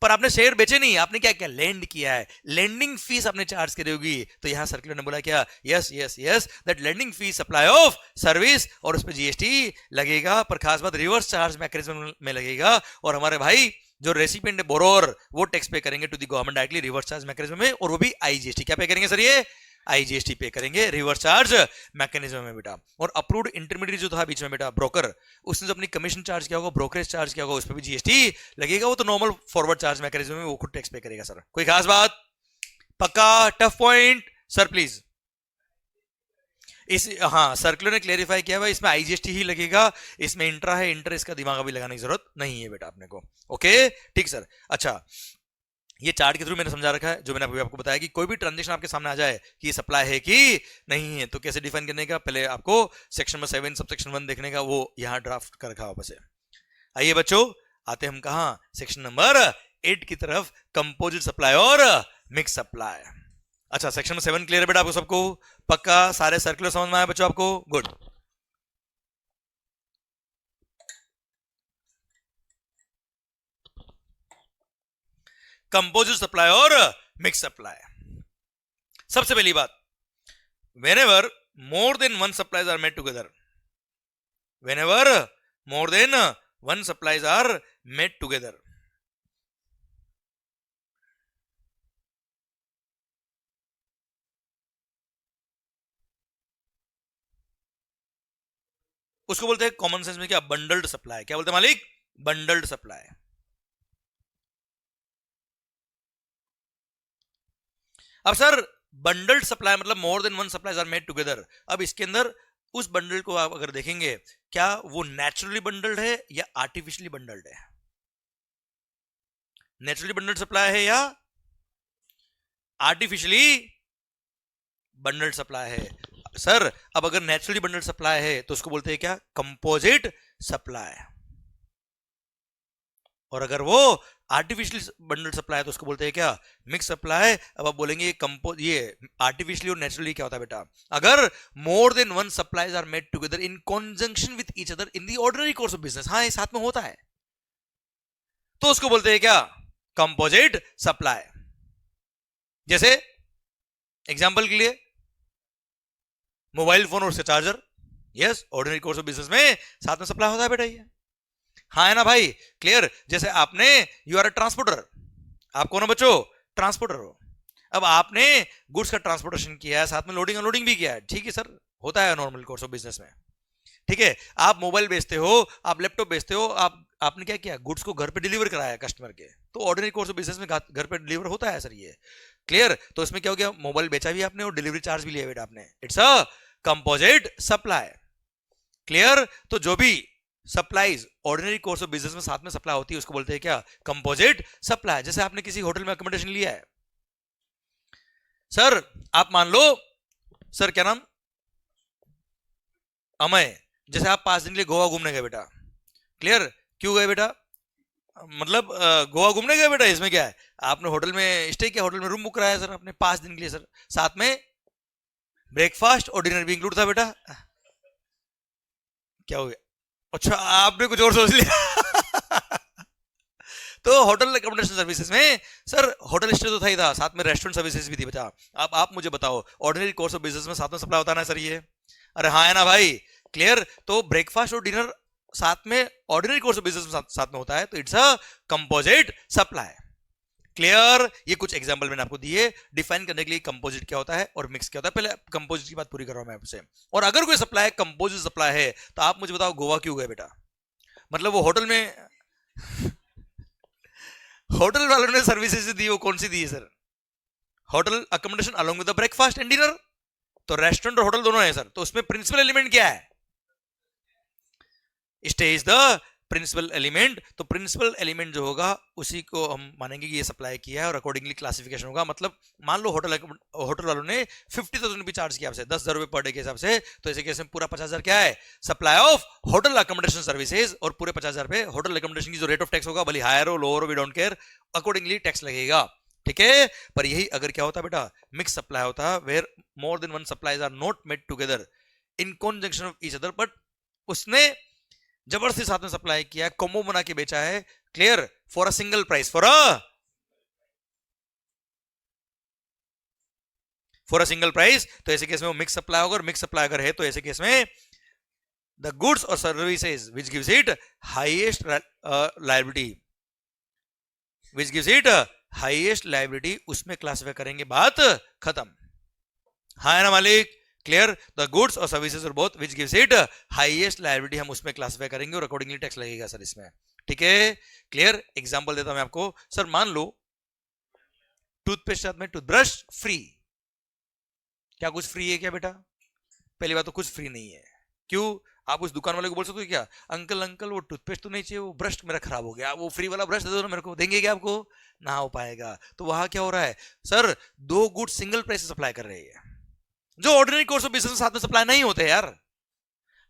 पर आपने शेयर बेचे नहीं, आपने क्या किया, लैंड किया है, लैंडिंग फीस आपने चार्ज करी होगी। तो यहां सर्कुलर ने बोला क्या, yes yes yes that landing fees supply of service, और उस पर जीएसटी लगेगा, पर खास बात रिवर्स चार्ज मैकेनिज्म में लगेगा, और हमारे भाई जो रेसिपिएंट है बोरोर वो टैक्स पे करेंगे to the government directly reverse charge mechanism में, और वो भी आईजीएसटी। क्या पे करेंगे सर, ये आईजीएसटी पे करेंगे रिवर्स चार्ज मैकेनिज्म में बेटा। और अप्रूव्ड इंटरमीडिएट जो था बीच में बेटा ब्रोकर, उसने जो अपनी कमीशन चार्ज किया होगा, ब्रोकरेज चार्ज किया होगा, उस पर भी जीएसटी लगेगा, वो तो नॉर्मल फॉरवर्ड चार्ज मैकेनिज्म में वो खुद टैक्स पे करेगा सर। कोई खास बात, पक्का, टफ पॉइंट सर प्लीज। इस हाँ सर्कुलर ने क्लेरिफाई किया हुआ, इसमें आईजीएसटी ही लगेगा, इसमें इंट्रा है, इंटर इसका दिमाग अभी लगाने की जरूरत नहीं है बेटा अपने को। ओके ठीक सर। अच्छा, ये चार्ट के थ्रू मैंने समझा रखा है, जो मैंने अभी आपको बताया कि कोई भी ट्रांजेक्शन आपके सामने आ जाए कि सप्लाई है कि नहीं है, तो कैसे डिफाइन करने का, पहले आपको सेक्शन नंबर 7 सबसेक्शन 1 देखने का, वो यहाँ ड्राफ्ट कर रखा वापस है। आइए बच्चों, आते हम कहा सेक्शन नंबर 8 की तरफ, कंपोजिट सप्लाई और मिक्स सप्लाई। अच्छा, सेक्शन नंबर 7 क्लियर है बेटा आपको सबको, पक्का, सारे सर्कुलर समझ में आया बच्चों आपको, गुड। कंपोजिट सप्लाई और मिक्स सप्लाई। सबसे पहली बात, whenever more than one supplies are made together, whenever more than one supplies are made together, उसको बोलते हैं कॉमन सेंस में क्या, बंडल्ड सप्लाई। क्या बोलते हैं मालिक, बंडल्ड सप्लाई। अब सर बंडल्ड सप्लाई मतलब more than one supplies are made together. अब इसके अंदर उस बंडल को आप अगर देखेंगे, क्या वो नेचुरली बंडल्ड है या आर्टिफिशियली बंडल्ड है, नेचुरली बंडल्ड सप्लाई है या आर्टिफिशियली बंडल्ड सप्लाई है। सर अब अगर नेचुरली बंडल्ड सप्लाई है तो उसको बोलते हैं क्या, कंपोजिट सप्लाई, और अगर वो आर्टिफिशियली बंडल सप्लाई है तो उसको बोलते हैं क्या, मिक्स सप्लाई। अब आप बोलेंगे ये आर्टिफिशियली और नेचुरली क्या होता है बेटा, अगर more than one supplies are made together in conjunction with each other in the ordinary course of business, हाँ ये साथ में होता है, तो उसको बोलते हैं क्या, कंपोजिट सप्लाई। जैसे एग्जांपल के लिए मोबाइल फोन और उसके charger, yes ordinary course of business में साथ में सप्लाई होता है बेटा, ये हाँ है ना भाई, क्लियर। जैसे आपने, यू आर अ ट्रांसपोर्टर, आप कौन हो बच्चों, ट्रांसपोर्टर हो। अब आपने गुड्स का ट्रांसपोर्टेशन किया है, साथ में लोडिंग अनलोडिंग भी किया है, ठीक है सर, होता है नॉर्मल कोर्स ऑफ बिजनेस में, ठीक है। आप मोबाइल बेचते हो, आप लैपटॉप बेचते हो, आपने क्या किया, गुड्स को घर पे डिलीवर कराया कस्टमर के, तो ऑर्डिनरी कोर्स ऑफ बिजनेस में घर पे डिलीवर होता है सर, ये क्लियर। तो इसमें क्या हो गया, मोबाइल बेचा भी आपने और डिलीवरी चार्ज भी लिया बेटा आपने, it's a composite supply, clear. तो जो भी supplies ordinary course of business में साथ में सप्लाई होती है उसको बोलते हैं क्या, कंपोजिट सप्लाई। जैसे आपने किसी होटल में अकोमोडेशन लिया है, सर आप मान लो, सर क्या नाम, अमय, जैसे आप 5 दिन के लिए गोवा घूमने गए बेटा, क्लियर, क्यों गए बेटा, मतलब गोवा घूमने गए बेटा, इसमें क्या है, आपने होटल में स्टे किया, होटल में रूम बुक कराया सर आपने 5 दिन के लिए सर, साथ में ब्रेकफास्ट और डिनर भी इंक्लूड था बेटा, क्या हो गया, अच्छा आपने कुछ और सोच लिया तो होटल अकोमोडेशन सर्विसेज में सर होटल स्टे तो था ही था, साथ में रेस्टोरेंट सर्विसेज भी थी बेटा। अब आप मुझे बताओ, ऑर्डिनरी कोर्स ऑफ बिजनेस में साथ में सप्लाई होता है ना सर, ये, अरे हाँ है ना भाई, क्लियर। तो ब्रेकफास्ट और डिनर साथ में ऑर्डिनरी कोर्स ऑफ बिजनेस में साथ में होता है, तो it's a composite supply, clear. ये कुछ एग्जांपल मैंने आपको दिए डिफाइन करने के लिए कंपोजिट क्या होता है और मिक्स क्या होता है। पहले कंपोजिट की बात पूरी कर रहा हूं मैं आपसे। और अगर कोई सप्लाई कंपोजिट सप्लाई है तो आप मुझे बताओ गोवा क्यों गए बेटा, मतलब वो होटल में होटल वालों ने सर्विसेज दी, वो कौन सी दी है sir, hotel accommodation along with the breakfast and dinner, तो रेस्टोरेंट और होटल दोनों है सर, तो उसमें प्रिंसिपल एलिमेंट क्या है? Stay is the principal element. तो प्रिंसिपल एलिमेंट जो होगा उसी को हम मानेंगे कि ये सप्लाई किया है और अकॉर्डिंगली क्लासिफिकेशन होगा। मतलब मान लो होटल वालों ने 50,000 रुपये चार्ज किया आपसे 10,000 रुपये पर डे के हिसाब से, तो ऐसे केस में पूरा 50,000 क्या है? Supply of hotel accommodation services, और पूरे 50,000 पे होटल अकोमोडेशन की जो रेट ऑफ टैक्स होगा, भले हायर हो लोअर हो, we don't care, accordingly tax लगेगा। ठीक है, पर यही अगर क्या होता बेटा, मिक्स सप्लाई होता है, where more than one supplies are not made together in conjunction of each other, but उसने जबरदस्ती साथ में सप्लाई किया, कॉम्बो बना के बेचा है, clear, for a single price, for a single price. तो ऐसे केस में वो मिक्स सप्लाई होगा, और मिक्स सप्लाई अगर है तो ऐसे केस में द गुड्स और services which gives it highest liability, which gives it highest liability, उसमें क्लासिफाई करेंगे, बात खत्म। हाँ है ना मालिक? क्लियर, द गुड्स और सर्विसेज और both which gives it highest liability हम उसमें क्लासिफाई करेंगे और अकॉर्डिंगली टैक्स लगेगा सर इसमें। ठीक है, क्लियर। एग्जांपल देता हूं मैं आपको। सर मान लो टूथपेस्ट साथ में टूथब्रश फ्री, क्या कुछ फ्री है क्या बेटा? पहली बात तो कुछ फ्री नहीं है। क्यों? आप उस दुकान वाले को बोल सकते हो क्या, अंकल अंकल वो टूथपेस्ट तो नहीं चाहिए, वो ब्रश मेरा खराब हो गया, वो फ्री वाला ब्रश दे दो ना मेरे को, देंगे क्या आपको? ना हो पाएगा। तो वहां क्या हो रहा है सर, दो गुड सिंगल प्राइस से सप्लाई कर रही है, जो ऑर्डिनरी कोर्स ऑफ बिजनेस साथ में सप्लाई नहीं होते यार।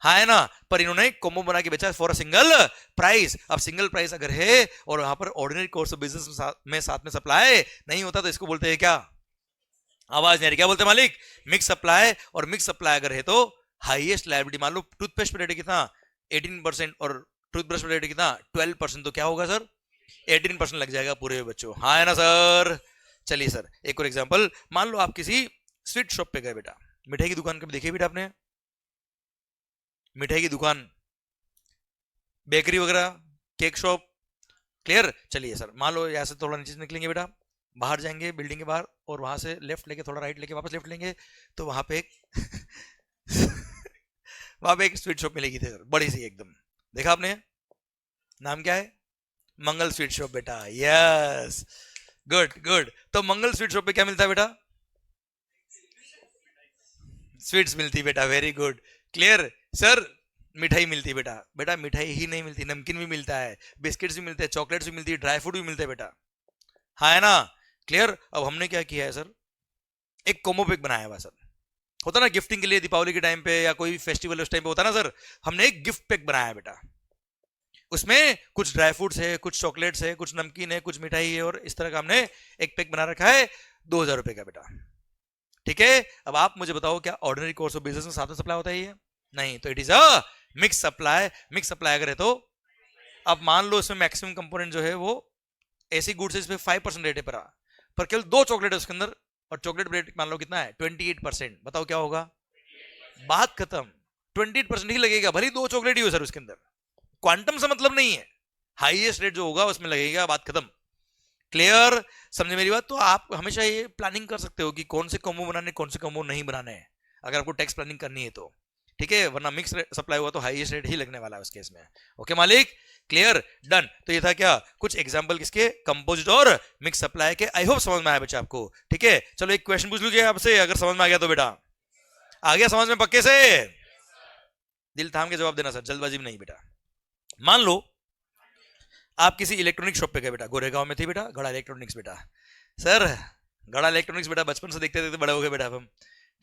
हाँ है ना, पर इन्होंने कॉम्बो बना के बेचा फॉर अ सिंगल प्राइस। अब सिंगल प्राइस अगर है और वहां पर ऑर्डिनरी कोर्स ऑफ बिजनेस में साथ में सप्लाई नहीं होता, तो इसको बोलते हैं क्या? आवाज नहीं आ रही, क्या बोलते हैं मालिक? Mix supply. और मिक्स सप्लाई अगर है तो हाईएस्ट लायबिलिटी। मान लो टूथपेस्ट पे रेट कितना 18% और टूथब्रश पे रेट कितना 12%, तो क्या होगा सर? 18% लग जाएगा पूरे बच्चों। हाँ है ना सर? चलिए सर एक और एग्जांपल। मान लो आप किसी स्वीट शॉप पे गए बेटा, मिठाई की दुकान कभी देखी बेटा आपने? मिठाई की दुकान, बेकरी वगैरह, केक शॉप, क्लियर। चलिए सर मान लो यहाँ से थोड़ा नीचे निकलेंगे बेटा, बाहर जाएंगे बिल्डिंग के बाहर, और वहां से लेफ्ट लेके थोड़ा राइट लेके वापस लेफ्ट लेंगे, तो वहां पे एक वहां पे एक स्वीट शॉप मिलेगी थी सर, बड़ी सी एकदम, देखा आपने? नाम क्या है? मंगल स्वीट शॉप बेटा। Yes, good good. तो मंगल स्वीट शॉप पे क्या मिलता है बेटा? स्वीट्स मिलती बेटा, वेरी गुड, क्लियर। सर मिठाई मिलती बेटा, बेटा मिठाई ही नहीं मिलती, नमकीन भी मिलता है, बिस्किट्स भी मिलते हैं, चॉकलेट्स भी मिलती है, ड्राई फ्रूट भी मिलते हैं बेटा। हाँ है ना? क्लियर। अब हमने क्या किया है सर, एक कॉम्बो पैक बनाया हुआ सर, होता ना गिफ्टिंग के लिए दीपावली के टाइम पे या कोई फेस्टिवल उस टाइम पे होता ना सर, हमने एक गिफ्ट पैक बनाया है बेटा। उसमें कुछ ड्राई फ्रूट्स है, कुछ चॉकलेट्स है, कुछ नमकीन है, कुछ मिठाई है, और इस तरह का हमने एक पैक बना रखा है 2,000 रुपए का बेटा। ठीक है, अब आप मुझे बताओ क्या ऑर्डिनरी कोर्स ऑफ बिजनेस में साथ में सप्लाई होता है ये? नहीं, तो it is a mix supply. Mix supply अगर है तो अब मान लो इसमें मैक्सिमम कंपोनेंट जो है वो ऐसी गुड्स है इस पे 5% रेट है पर केवल 2 चॉकलेट है उसके अंदर, और चॉकलेट रेट मान लो कितना है 28%, बताओ क्या होगा? बात खत्म, 28% ही लगेगा, भले 2 चॉकलेट ही हो सर उसके अंदर, क्वांटम से मतलब नहीं है, हाईएस्ट रेट जो होगा उसमें लगेगा, बात खत्म। क्लियर, समझे मेरी बात? तो आप हमेशा ये प्लानिंग कर सकते हो कि कौन से कॉम्बो बनाने, कौन से कॉम्बो नहीं बनाने हैं, अगर आपको टैक्स प्लानिंग करनी है तो। ठीक है, वरना मिक्स सप्लाई हुआ तो हाईएस्ट रेट ही लगने वाला है उस केस में। ओके मालिक, क्लियर, डन। तो ये था क्या, कुछ एग्जांपल किसके, कंपोजिट और मिक्स सप्लाई के। आई होप समझ में आया बच्चा आपको। ठीक है, चलो एक क्वेश्चन पूछ लीजिए आपसे, अगर समझ में आ गया तो बेटा, आ गया समझ में पक्के से? दिल थाम के जवाब देना सर, जल्दबाजी में नहीं बेटा। मान लो आप किसी इलेक्ट्रॉनिक शॉप पे गए बेटा, गोरेगांव में थी बेटा गड़ा इलेक्ट्रॉनिक्स बेटा। सर गड़ा इलेक्ट्रॉनिक्स बेटा बचपन से देखते देखते बड़े हो गए बेटा हम,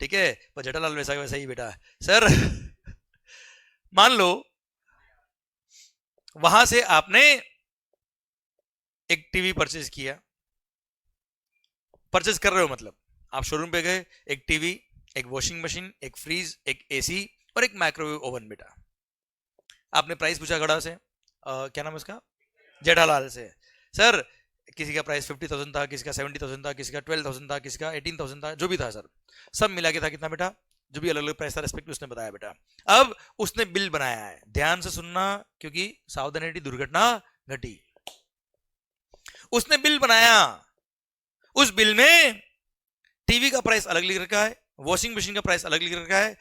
ठीक है, पर जेठालाल वैसा वैसा ही बेटा। सर मान लो वहां से आपने एक टीवी परचेज किया, परचेज कर रहे हो मतलब आप शोरूम पे गए, एक टीवी, एक वॉशिंग मशीन, एक फ्रीज, एक एसी और एक माइक्रोवेव ओवन बेटा। आपने प्राइस पूछा गड़ा से, क्या नाम है उसका, जेठालाल से। सर किसी का प्राइस 50,000 था, किसी का 70,000 था, किसी का 12,000 था, किसी का 18,000 था, जो भी था सर, सब मिला के था कितना बेटा, जो भी अलग अलग प्राइस था रेस्पेक्ट उसने बताया बेटा। अब उसने बिल बनाया है, ध्यान से सुनना क्योंकि सावधानी दुर्घटना घटी। उसने बिल बनाया, उस बिल में टीवी का प्राइस अलग लिख रखा है, वॉशिंग मशीन का प्राइस अलग लिख रखा है,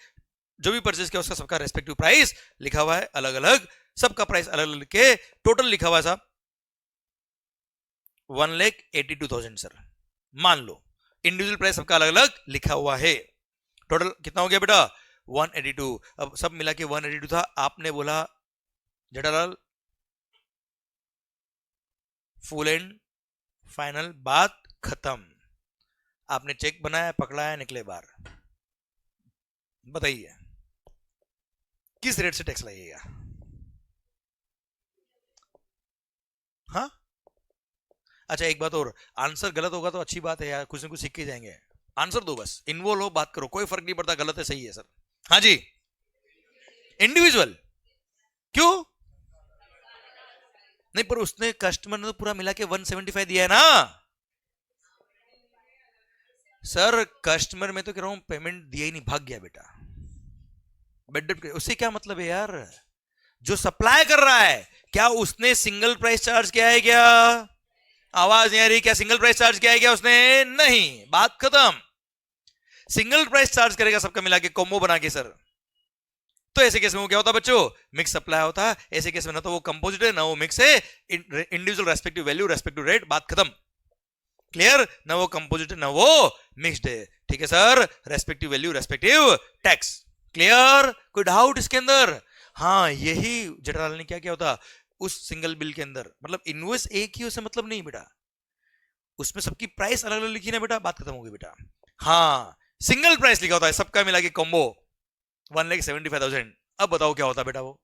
जो भी परचेज किया उसका सबका रेस्पेक्टिव प्राइस लिखा हुआ है अलग अलग, सबका प्राइस अलग अलग के टोटल लिखा हुआ है साहब 1,82,000 सर। मान लो इंडिविजुअल प्राइस सबका अलग अलग लिखा हुआ है, टोटल कितना हो गया बेटा 182। अब सब मिला के 182 था, आपने बोला जेठालाल फुल एंड फाइनल, बात खत्म। आपने चेक बनाया, पकड़ाया, निकले बाहर। बताइए किस रेट से टैक्स लगेगा? हाँ अच्छा एक बात और, आंसर गलत होगा तो अच्छी बात है यार, कुछ ना कुछ सीख के जाएंगे। आंसर दो, बस इन्वॉल्व हो, बात करो, कोई फर्क नहीं पड़ता गलत है सही है सर। हाँ जी, इंडिविजुअल क्यों नहीं, पर उसने कस्टमर ने तो पूरा मिला के 175 दिया है ना सर। कस्टमर में तो कह रहा हूं पेमेंट दिया ही नहीं, भाग गया बेटा। बेड उससे क्या मतलब है यार? जो सप्लाई कर रहा है क्या उसने सिंगल प्राइस चार्ज किया है क्या? आवाज नहीं आ रही, क्या सिंगल प्राइस चार्ज किया है क्या उसने? नहीं, बात खत्म। सिंगल प्राइस चार्ज करेगा सबका मिला के कॉम्बो बना के सर। तो ऐसे केस में वो क्या होता है बच्चों? मिक्स सप्लाई होता है। ऐसे केस में ना तो वो कंपोजिट है ना वो मिक्स है, individual respective value respective rate, बात खत्म। क्लियर? ना वो कंपोजिट है ना वो मिक्स्ड है। ठीक है sir, respective value respective tax. Clear? कोई डाउट इसके अंदर? हाँ, यही जेठालाल ने क्या किया होता उस सिंगल बिल के अंदर, मतलब इनवॉइस एक ही, उससे मतलब नहीं बेटा, उसमें सबकी प्राइस अलग अलग लिखी ना बेटा, बात खत्म हो गई बेटा। हाँ, सिंगल प्राइस लिखा होता है सबका मिला के कॉम्बो 1,75,000। अब बताओ क्या होता बेटा? वो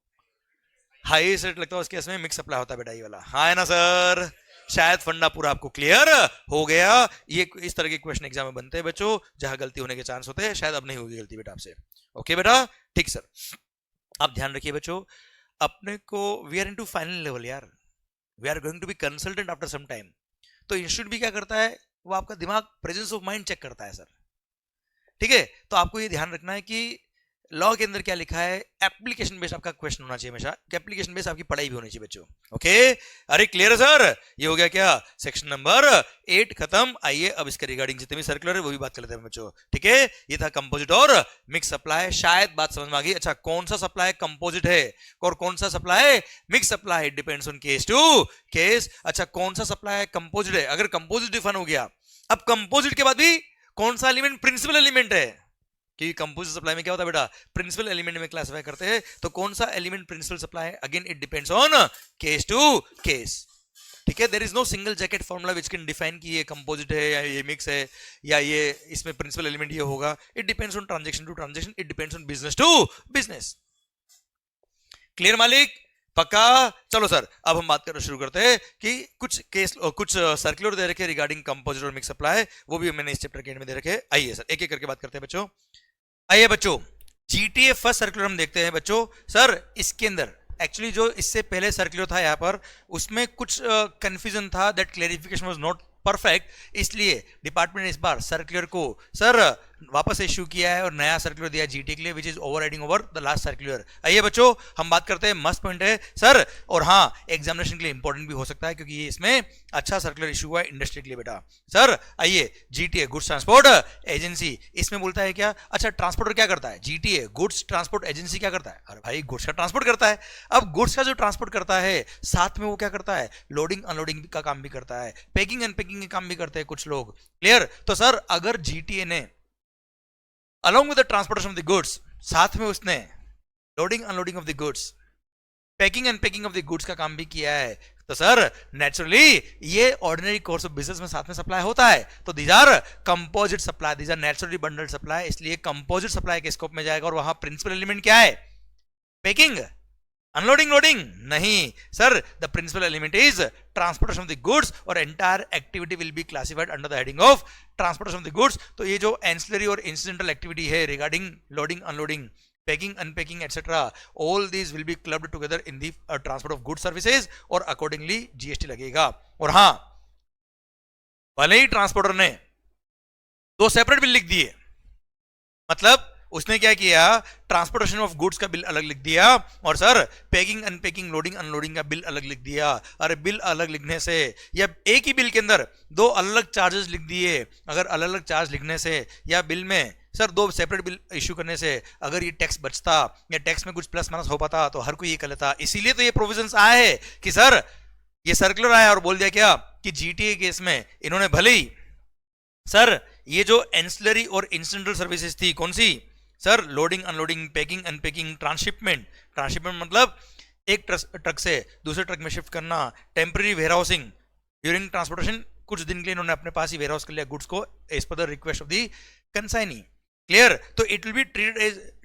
हाईएस्ट रेट लगता है उसके इसमें मिक्स सप्लाई होता है बेटा, ये वाला। हाँ है ना सर? शायद फंडा पूरा आपको क्लियर हो गया। ये इस तरह के क्वेश्चन एग्जाम में बनते हैं बच्चों, जहां गलती होने के चांस होते हैं। शायद अब नहीं होगी गलती बेटा आपसे। ओके बेटा, ठीक सर। आप ध्यान रखिए बच्चों, अपने को we are into final level यार, we are going to be consultant after some time. तो इंस्टीट्यूट भी क्या करता है, वो आपका दिमाग, प्रेजेंस ऑफ माइंड चेक करता है सर। ठीक है, तो आपको ये ध्यान रखना है कि लॉ के अंदर क्या लिखा है, एप्लीकेशन बेस्ड आपका क्वेश्चन होना चाहिए हमेशा, एप्लीकेशन बेस्ड आपकी पढ़ाई भी होनी चाहिए बच्चों। ओके, अरे क्लियर है सर? ये हो गया क्या, सेक्शन नंबर 8 खत्म। आइए अब इसके रिगार्डिंग जितने भी सर्कुलर है वो भी बात कर लेते हैं बच्चों। ठीक है, ये था कंपोजिट और मिक्स सप्लाई। शायद बात समझ में आ गई। अच्छा, कौन सा सप्लाई कंपोजिट है और कौन सा supply mix supply, depends on case to case. अच्छा, कौन सा सप्लाई कंपोजिट है? अगर कंपोजिट डिफाइन हो गया, अब कंपोजिट के बाद भी कौन सा एलिमेंट प्रिंसिपल एलिमेंट है? कि कंपोजिट सप्लाई में क्या होता है बेटा, प्रिंसिपल एलिमेंट में क्लासिफाई करते हैं। तो कौन सा एलिमेंट प्रिंसिपल सप्लाई है? Again it depends on case to case. ठीक है, there is no single jacket formula which can define कि ये कंपोजिट है या ये मिक्स है या ये इसमें प्रिंसिपल एलिमेंट ये होगा। It depends on transaction to transaction, it depends on business to business. Clear मालिक? पक्का? चलो सर, अब हम बात करना शुरू करते हैं कि कुछ सर्कुलर दे रखे रिगार्डिंग कंपोजिट और मिक्स सप्लाई, वो भी मैंने इस चैप्टर के एंड में दे रखे। आइए सर एक एक करके बात करते हैं बच्चों। आइए बच्चों, जीटीए फर्स्ट सर्कुलर हम देखते हैं बच्चों। सर इसके अंदर एक्चुअली जो इससे पहले सर्कुलर था यहाँ पर, उसमें कुछ कंफ्यूजन था, that clarification was not perfect, इसलिए डिपार्टमेंट ने इस बार सर्कुलर को सर वापस इश्यू किया है और नया सर्कुलर दिया जीटी के लिए, which is overriding over the last circular. आइए बच्चों हम बात करते हैं, मस्त पॉइंट है सर, और हाँ एग्जामिनेशन के लिए इंपॉर्टेंट भी हो सकता है क्योंकि ये इसमें अच्छा सर्कुलर इशू हुआ है इंडस्ट्री के लिए बेटा। सर आइए, जीटीए गुड्स ट्रांसपोर्ट एजेंसी, इसमें बोलता है क्या? अच्छा, ट्रांसपोर्टर क्या करता है? जीटीए गुड्स ट्रांसपोर्ट एजेंसी क्या करता है? अरे भाई गुड्स का ट्रांसपोर्ट करता है। अब गुड्स का जो ट्रांसपोर्ट करता है साथ में वो क्या करता है? लोडिंग अनलोडिंग का काम भी करता है, पैकिंग अनपैकिंग का काम भी करते हैं कुछ लोग। क्लियर? तो सर अगर जीटीए ने along with the transportation of the goods, साथ में उसने loading unloading of the goods, packing and packing of the goods का काम भी किया है, तो सर नेचुरली ये ऑर्डिनरी कोर्स ऑफ बिजनेस में साथ में सप्लाई होता है। तो these are composite supply, these are naturally bundled supply, इसलिए कंपोजिट सप्लाई के स्कोप में जाएगा। और वहां प्रिंसिपल एलिमेंट क्या है? पैकिंग अनलोडिंग लोडिंग नहीं sir, the principal element is transportation of the goods और entire activity will be classified under the heading of transportation of the goods. तो ये जो एंसिलरी और इंसिडेंटल एक्टिविटी है regarding loading unloading, packing unpacking etcetera, all these will be clubbed together in the transport of goods services और accordingly GST लगेगा। और हाँ, भले ही ट्रांसपोर्टर ने 2 सेपरेट बिल लिख दिए, मतलब उसने क्या किया, ट्रांसपोर्टेशन ऑफ गुड्स का बिल अलग लिख दिया और sir packing unpacking loading unloading का बिल अलग लिख दिया। अरे बिल अलग लिखने से या एक ही बिल के अंदर 2 अलग चार्जेस लिख दिए, अगर अलग अलग चार्ज लिखने से या बिल में सर 2 सेपरेट बिल इश्यू करने से अगर ये टैक्स बचता या टैक्स में कुछ प्लस माइनस हो पाता तो हर कोई ये कर लेता। इसीलिए तो ये प्रोविजंस आए हैं कि सर ये सर्कुलर आया और बोल दिया क्या कि जीटीए केस में इन्होंने भले ही सर ये जो एंसिलरी और इंसिडेंटल सर्विसेज थी कौन सी sir? Loading, unloading, packing, unpacking, transshipment. Transshipment मतलब एक ट्रक से दूसरे ट्रक में शिफ्ट करना। टेम्पररी वेयरहाउसिंग, ड्यूरिंग ट्रांसपोर्टेशन कुछ दिन के लिए इन्होंने अपने पास ही वेयरहाउस कर लिया गुड्स को as per the request of the consignee. Clear? तो it will be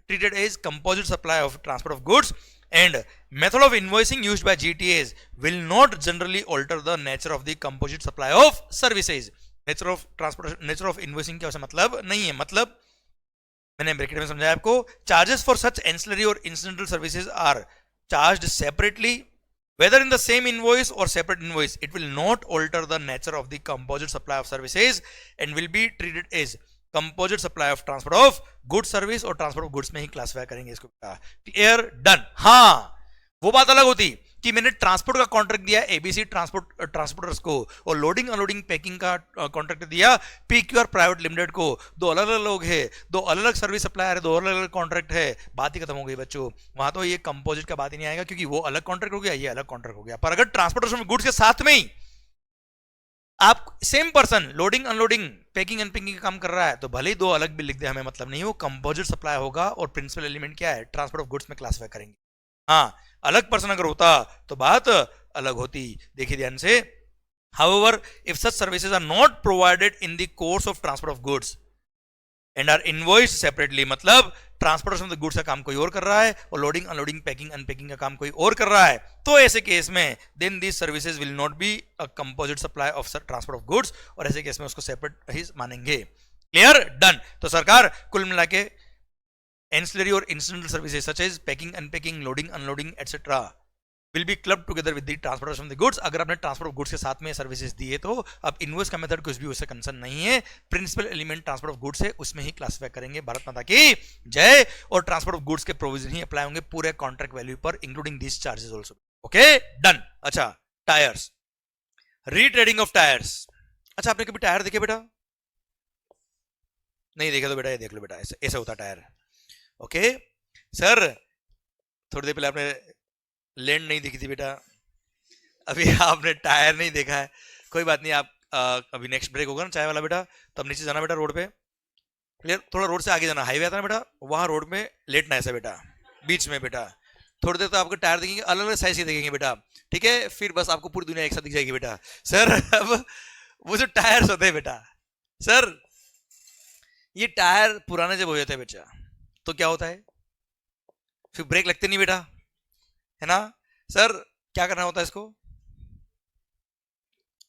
treated as composite supply of transport of goods, and method of invoicing used by GTAs will not generally alter the nature of the composite supply of services. Nature of transportation, nature of invoicing क्या मतलब नहीं है, मतलब मैंने bracket में समझाया आपको। Charges for such ancillary और incidental services are charged separately whether in the same invoice or separate invoice. It will not alter the nature of the composite supply of services and will be treated as composite supply of transport of goods service और transport of goods में ही classify करेंगे इसको। Clear? Done. हाँ, वो बात अलग होती कि मैंने ट्रांसपोर्ट का कॉन्ट्रैक्ट दिया एबीसी ट्रांसपोर्टर्स को और लोडिंग अनलोडिंग पैकिंग का कॉन्ट्रैक्ट दिया पीक्यूआर प्राइवेट लिमिटेड को। दो अलग अलग लोग हैं, दो अलग अलग सर्विस सप्लायर है, दो अलग अलग कॉन्ट्रैक्ट है। बात ही खत्म हो गई बच्चों। वहां तो ये कंपोजिट का बात ही नहीं आएगा क्योंकि वो अलग कॉन्ट्रैक्ट हो गया, ये अलग कॉन्ट्रैक्ट हो गया। पर अगर ट्रांसपोर्टेशन में गुड्स के साथ में ही आप same person loading unloading packing unpacking का काम कर रहा है तो भले ही दो अलग बिल लिख दे, हमें मतलब नहीं, वो कंपोजिट सप्लाई होगा और प्रिंसिपल एलिमेंट क्या है? ट्रांसपोर्ट ऑफ गुड्स में क्लासिफाई करेंगे। हाँ, अलग पर्सन अगर होता तो बात अलग होती। देखिए ध्यान से, however if such services are not provided in the course of transport of goods and are invoiced separately, मतलब ट्रांसपोर्टेशन ऑफ द गुड्स का काम कोई और कर रहा है और लोडिंग अनलोडिंग पैकिंग अनपैकिंग का काम कोई और कर रहा है, तो ऐसे केस में then these services will not be a composite supply of transport of goods, और ऐसे केस में उसको सेपरेट ही मानेंगे। क्लियर? डन। तो सरकार कुल मिला के ancillary or incidental services such as packing, unpacking, loading, unloading, etc. will be clubbed together with the transportation of the goods. अगर आपने ट्रांसपोर्ट ऑफ गुड्स के साथ में सर्विसेज दिए तो अब इनवॉइस का मेथड कुछ भी उससे कंसर्न नहीं है। Principal element transport of goods है, उसमें ही क्लासिफाई करेंगे। भारत माता की जय। और ट्रांसपोर्ट ऑफ गुड्स के प्रोविजन ही अप्लाई होंगे पूरे कॉन्ट्रैक्ट वैल्यू पर, including this charges also. Okay, done. अच्छा, टायर्स, रीट्रेडिंग ऑफ टायर्स। अच्छा, आपने कभी टायर देखे बेटा? नहीं देखे तो बेटा ये देख लो बेटा, ऐसे होता टायर। ओके सर, थोड़ी देर पहले आपने लैंड नहीं देखी थी बेटा, अभी आपने टायर नहीं देखा है, कोई बात नहीं। आप अभी नेक्स्ट ब्रेक होगा ना चाय वाला बेटा, तो अब नीचे जाना बेटा रोड पे। क्लियर? थोड़ा रोड से आगे जाना, हाईवे आता है ना बेटा, वहां रोड में लेटना ऐसा बेटा, बीच में बेटा। थोड़ी देर तो आपको टायर देखेंगे, अलग अलग साइज के देखेंगे बेटा, ठीक है? फिर बस आपको पूरी दुनिया एक साथ दिख जाएगी बेटा। सर अब वो जो टायर्स होते हैं बेटा, सर ये टायर पुराने जब हो जाते हैं बेटा तो क्या होता है? फिर ब्रेक लगते नहीं बेटा, है ना? सर क्या करना होता है इसको?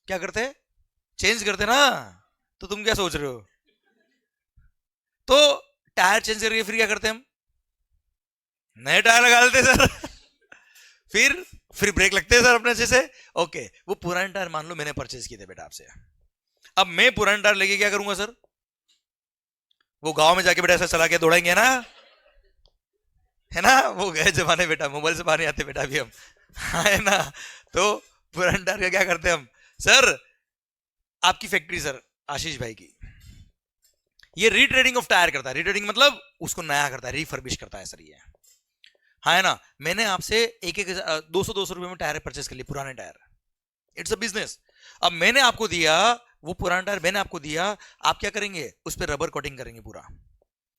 क्या करते? चेंज करते ना। तो तुम क्या सोच रहे हो? तो टायर चेंज करके फिर क्या करते हम? नए टायर लगा लेते सर। फिर ब्रेक लगते हैं सर अपने अच्छे से। ओके, वो पुराने टायर मान लो मैंने परचेज किए थे बेटा आपसे, अब मैं पुराने टायर लेके क्या करूंगा सर? वो गांव में जाके बेटा ऐसा चला के दौड़ाएंगे ना, है ना? वो गए जमाने बेटा, मोबाइल से बाहर नहीं आते बेटा अभी हम, है ना? तो पुराने टायर का क्या करते हम? सर आपकी फैक्ट्री सर आशीष भाई की, ये रीट्रेडिंग ऑफ टायर करता है। रीट्रेडिंग मतलब उसको नया करता है, रिफर्बिश करता है सर ये, हाँ है ना? मैंने आपसे एक 200 रुपए में टायर परचेस कर लिए, पुराने टायर। It's a business. अब मैंने आपको दिया वो पुराना टायर, मैंने आपको दिया, आप क्या करेंगे? उस पर रबर कोटिंग करेंगे, पूरा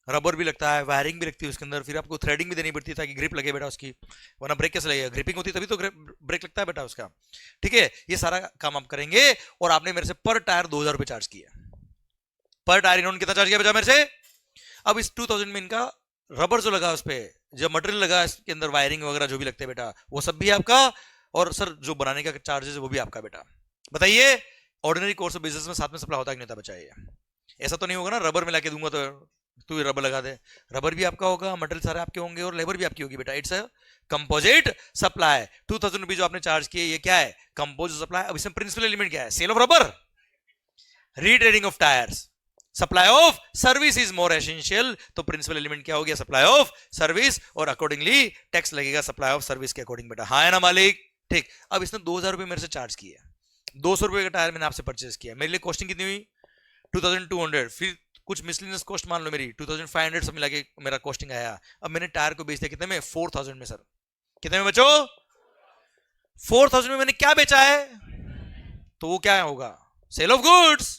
रबर भी लगता है, वायरिंग भी लगती है उसके अंदर, फिर आपको थ्रेडिंग भी देनी पड़ती है ताकि ग्रिप लगे बेटा उसकी, वरना ब्रेक कैसे लगेगा? ग्रिपिंग होती है तभी तो ब्रेक लगता है बेटा उसका, ठीक है? ये सारा काम आप करेंगे और आपने मेरे से पर टायर 2000 रुपए चार्ज किया। पर टायर इन्होंने कितना चार्ज किया बेटा मेरे से? अब इस 2000 में इनका रबर जो लगा उस पर, जो मटेरियल लगा इसके अंदर, वायरिंग वगैरह जो भी लगते हैं बेटा, वो सब भी आपका, और सर जो बनाने का चार्जेस है वो भी आपका बेटा। बताइए, ऑर्डिनरी कोर्स ऑफ बिजनेस में साथ में सप्लाई होता है कि नहीं होता? बचाइए, ऐसा तो नहीं होगा ना रबर में लाके दूंगा तो तू रबर लगा दे। रबर भी आपका होगा, मटेरियल सारे आपके होंगे और लेबर भी आपकी होगी बेटा। It's a composite supply. 2000 rupees जो आपने चार्ज किए, ये क्या है? Composite supply. अब इसमें प्रिंसिपल एलिमेंट क्या है? Sale of rubber, retreading of tyres, supply of service is more essential. तो प्रिंसिपल एलिमेंट क्या हो गया? सप्लाई ऑफ सर्विस, और अकॉर्डिंगली टैक्स लगेगा सप्लाई ऑफ सर्विस के अकॉर्डिंग बेटा, हाँ है ना मालिक? ठीक। अब इसने 2000 रुपए मेरे से चार्ज किया, 200 रुपए का टायर मैंने आपसे परचेज किया, मेरे लिए कॉस्टिंग कितनी हुई? 2200। फिर कुछ मिसलिनियस कॉस्ट मान लो मेरी 2500 सब मिला के मेरा कॉस्टिंग आया। अब मैंने टायर को बेच दिया कितने में? 4000 में। सर कितने में बचो? 4000 में मैंने क्या बेचा है? तो वो क्या होगा? Sale of goods,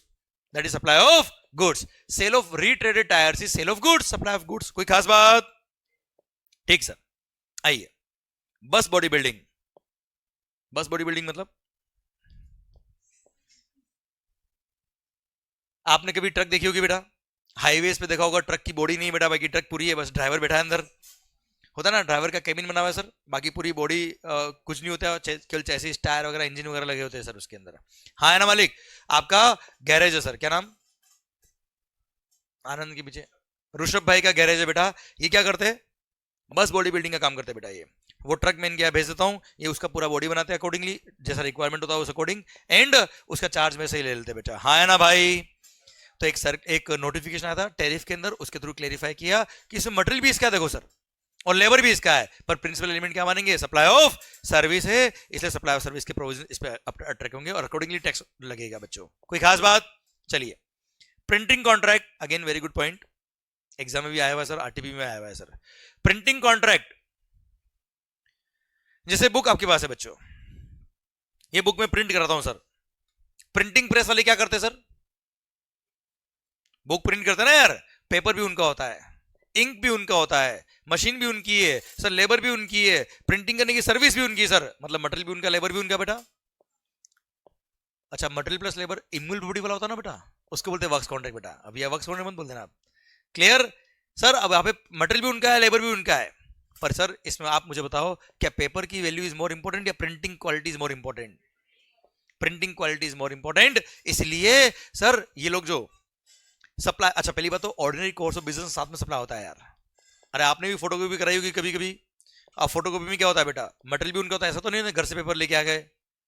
that is supply of goods, sale of retreaded tyres is sale of goods, supply of goods. कोई खास बात? ठीक सर, आइए bus body building. Bus body building मतलब आपने कभी ट्रक देखी होगी बेटा, हाईवेज पे देखा होगा ट्रक की बॉडी नहीं बेटा, बाकी ट्रक पूरी है, बस ड्राइवर बैठा है अंदर, होता ना, ड्राइवर का केबिन बना हुआ है सर, बाकी पूरी बॉडी कुछ नहीं होता, केवल चेसिस टायर वगैरह इंजन वगैरह लगे होते हैं सर उसके अंदर। हाँ है ना मालिक? आपका गैरेज है सर, क्या नाम? आनंद के पीछे ऋषभ भाई का गैरेज है बेटा। ये क्या करते हैं? बस बॉडी बिल्डिंग का काम करते हैं बेटा। ये वो ट्रक में इनके यहाँ भेज देता हूँ, ये उसका पूरा बॉडी बनाते हैं अकॉर्डिंगली, जैसा रिक्वायरमेंट होता है उस अकॉर्डिंग, एंड उसका चार्ज में से ही ले लेते हैं बेटा। हाँ है ना भाई? तो एक नोटिफिकेशन आया था टैरिफ के अंदर, उसके थ्रू क्लेरिफाई किया कि इसमें मटेरियल भी इसका है देखो सर, और लेबर भी इसका है, पर प्रिंसिपल एलिमेंट क्या मानेंगे? सप्लाई ऑफ सर्विस है, इसलिए सप्लाई ऑफ सर्विस के प्रोविजन इस पे अट्रैक्ट होंगे और अकॉर्डिंगली टैक्स लगेगा बच्चों। कोई खास बात? चलिए, printing contract, again very good point, exam में भी आया हुआ है सर, आरटीपी में आया हुआ है सर। प्रिंटिंग कॉन्ट्रैक्ट, जैसे बुक आपके पास है बच्चों, ये बुक में प्रिंट कराता हूं सर, प्रिंटिंग प्रेस वाले क्या करते हैं सर? बुक प्रिंट करते हैं ना यार, पेपर भी उनका होता है, इंक भी उनका होता है, मशीन भी उनकी है सर, लेबर भी उनकी है, प्रिंटिंग करने की सर्विस भी उनकी है सर, मतलब मटेरियल भी उनका, लेबर भी उनका बेटा। अच्छा, मटेरियल प्लस लेबर इम्यूलेबिलिटी वाला होता है ना बेटा, उसको बोलते हैं वर्क्स कॉन्ट्रैक्ट बेटा। अब यह वर्क्स कॉन्ट्रैक्ट मत बोल देना आप, क्लियर सर? अब यहाँ पे मटेरियल भी उनका है, लेबर भी उनका है, पर सर इसमें आप मुझे बताओ, क्या पेपर की वैल्यू इज मोर इंपॉर्टेंट या printing quality is more important? Printing quality is more important. इसलिए सर ये लोग जो सप्लाई, अच्छा पहली बात तो ऑर्डिनरी कोर्स ऑफ बिजनेस साथ में सप्लाई होता है यार। अरे आपने भी फोटोकॉपी कराई होगी कभी कभी, अब फोटोकॉपी में क्या होता है बेटा? मटेरियल भी उनका होता है, ऐसा तो नहीं है घर से पेपर लेके आ गए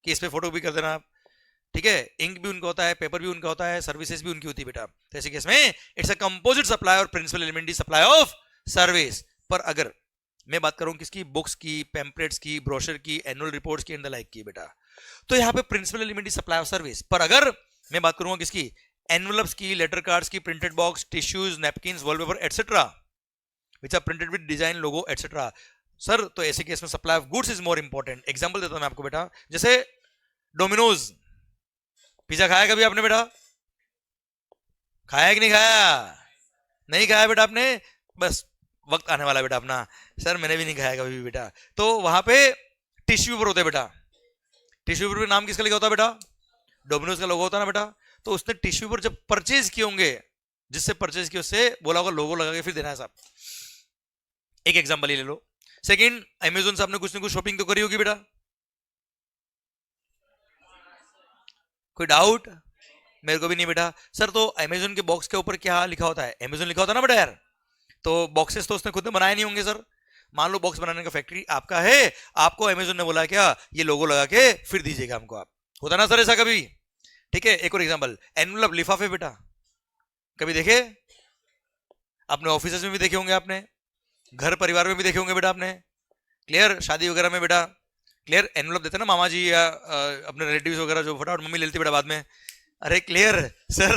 कि इस पे फोटोकॉपी कर देना आप, ठीक है? इंक भी उनका होता है, पेपर भी उनका होता है, सर्विसेज भी उनकी होती है बेटा। तो ऐसे केस में इट्स अ कंपोजिट सप्लाई और principal element is supply of service. पर अगर मैं बात करूं किसकी? बुक्स की, पैम्पलेट्स की, ब्रोशर की, एनुअल रिपोर्ट्स की, एंड द लाइक की बेटा, तो यहाँ पे principal element is supply of service. पर अगर मैं बात करूंगा किसकी? एनवलप्स की, लेटर कार्ड्स की, printed box, tissues, napkins, wallpaper etcetera which are printed with design, logo etcetera sir, तो ऐसे केस में supply of goods is more important. Example देता हूं मैं आपको बेटा, जैसे डोमिनोज पिज्जा खाया कभी आपने बेटा? खाया कि नहीं खाया? नहीं खाया बेटा आपने, बस वक्त आने वाला बेटा अपना, सर मैंने भी नहीं खाया कभी भी बेटा। तो वहां पे टिश्यू पेपर होते हैं बेटा, टिश्यू पेपर पे नाम किसका लिखा होता है बेटा? डोमिनोज का लोगो होता है ना बेटा। तो उसने टिश्यू पेपर जब परचेज किए होंगे, जिससे परचेज किया उससे बोला होगा लोगो लगा के फिर देना है साहब। एक एग्जांपल ही ले लो। सेकंड, अमेज़न से आपने कुछ ना कुछ शॉपिंग तो करी होगी बेटा, कोई डाउट? मेरे को भी नहीं बेटा। सर तो अमेज़न के बॉक्स के ऊपर क्या लिखा होता है? अमेज़न लिखा होता है ना बेटा यार। तो बॉक्सेस तो उसने खुद ने बनाए नहीं होंगे सर। मान लो बॉक्स बनाने का फैक्ट्री आपका है, आपको अमेज़न ने बोला क्या ये लोगो लगा के फिर दीजिएगा हमको आप, होता ना सर ऐसा कभी? ठीक है, एक और एग्जांपल, एनवलप लिफाफे बेटा, कभी देखे? अपने ऑफिस में भी देखे होंगे आपने, घर परिवार में भी देखे होंगे बेटा आपने, क्लियर? शादी वगैरह में बेटा क्लियर एनवलप देते ना मामा जी या अपने रिलेटिव्स वगैरह, जो फटाफट मम्मी ले लेती बेटा बाद में, अरे क्लियर सर।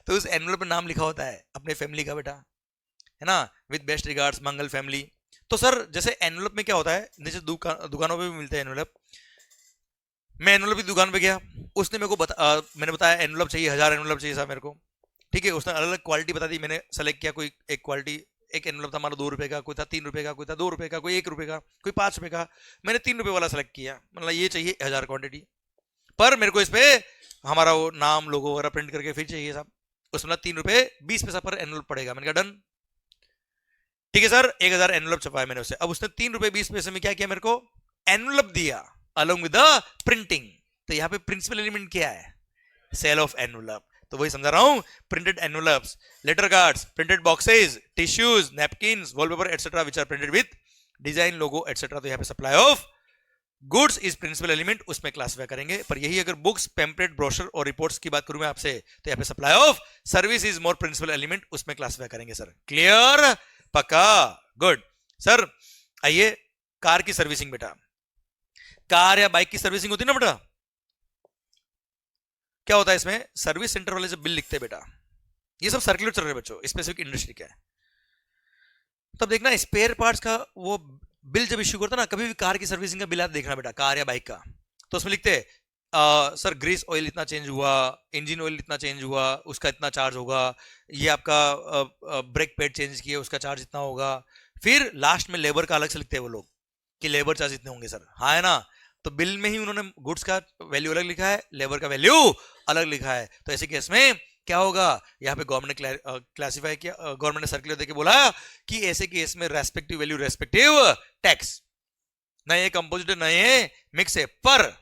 तो उस एनवलप में नाम लिखा होता है अपने फैमिली का बेटा, है ना, with best regards Mangal family. तो सर जैसे एनवलप में क्या होता है, जैसे दुकानों पे भी मिलते हैं एनवलप, मैं एनवलप की दुकान पे गया, उसने मेरे को मैंने बताया एनवलप चाहिए, 1000 एनवलप चाहिए साहब मेरे को, ठीक है? उसने अलग अलग क्वालिटी बता दी, मैंने सेलेक्ट किया कोई एक क्वालिटी, एक एनवलप था हमारा 2 रुपए का, कोई था 3 रुपए का, कोई था 2 रुपए का, कोई 1 रुपए का, कोई 5 रुपए का। मैंने 3 रुपए वाला सेलेक्ट किया, मतलब ये चाहिए 1000 क्वांटिटी, पर मेरे को इस पे हमारा वो नाम लोगो वगैरह प्रिंट करके फिर चाहिए साहब, उसमें 3 रुपए 20 पैसा पर एनवलप पड़ेगा। मैंने कहा डन, ठीक है सर, 1000 एनवलप छपाया मैंने उससे। अब उसने 3 रुपए 20 पैसे में क्या किया, मेरे को एनवलप दिया अलॉन्ग विद द प्रिंटिंग। तो यहाँ पे प्रिंसिपल एलिमेंट क्या है? Sale of envelope. तो वही समझा रहा हूं, printed envelopes, letter cards, printed boxes, tissues, napkins, wallpaper etcetera which are printed with design, logo etcetera. तो यहाँ पे supply of goods is principal element, उसमें क्लासिफाई करेंगे। पर यही अगर बुक्स, पैम्पलेट, ब्रोशर और रिपोर्ट्स की बात करूं मैं आपसे, तो यहाँ पे supply of service is more principal element, उसमें क्लासिफाई करेंगे सर। क्लियर? पक्का? Good sir. आइए, कार की सर्विसिंग बेटा, कार या बाइक की सर्विसिंग होती है ना बेटा, क्या होता है इसमें? सर्विस सेंटर वाले जब बिल लिखते हैं बेटा, ये सब सर्कुलर चल रहे हैं बच्चों, स्पेसिफिक इंडस्ट्री का है, तब देखना स्पेयर पार्ट्स का वो बिल जब इश्यू करता ना, कभी भी कार की सर्विसिंग का बिल आप देखना बेटा, कार या बाइक का, तो उसमें लिखते हैं सर ग्रीस ऑयल इतना चेंज हुआ, इंजन ऑयल इतना चेंज हुआ, उसका इतना चार्ज होगा, ये आपका ब्रेक पैड चेंज किया उसका चार्ज इतना होगा। फिर लास्ट में लेबर का अलग से लिखते हैं वो लोग कि लेबर चार्ज इतने होंगे सर, हाँ है ना। तो बिल में ही उन्होंने गुड्स का वैल्यू अलग लिखा है, लेबर का वैल्यू अलग लिखा है। तो ऐसे केस में क्या होगा, यहाँ पे गवर्नमेंट ने क्लासिफाई किया, गवर्नमेंट ने सर्कुलर देके बोला कि ऐसे केस में रेस्पेक्टिव वैल्यू रेस्पेक्टिव टैक्स, ना ये कंपोजिट ना ये मिक्स है। पर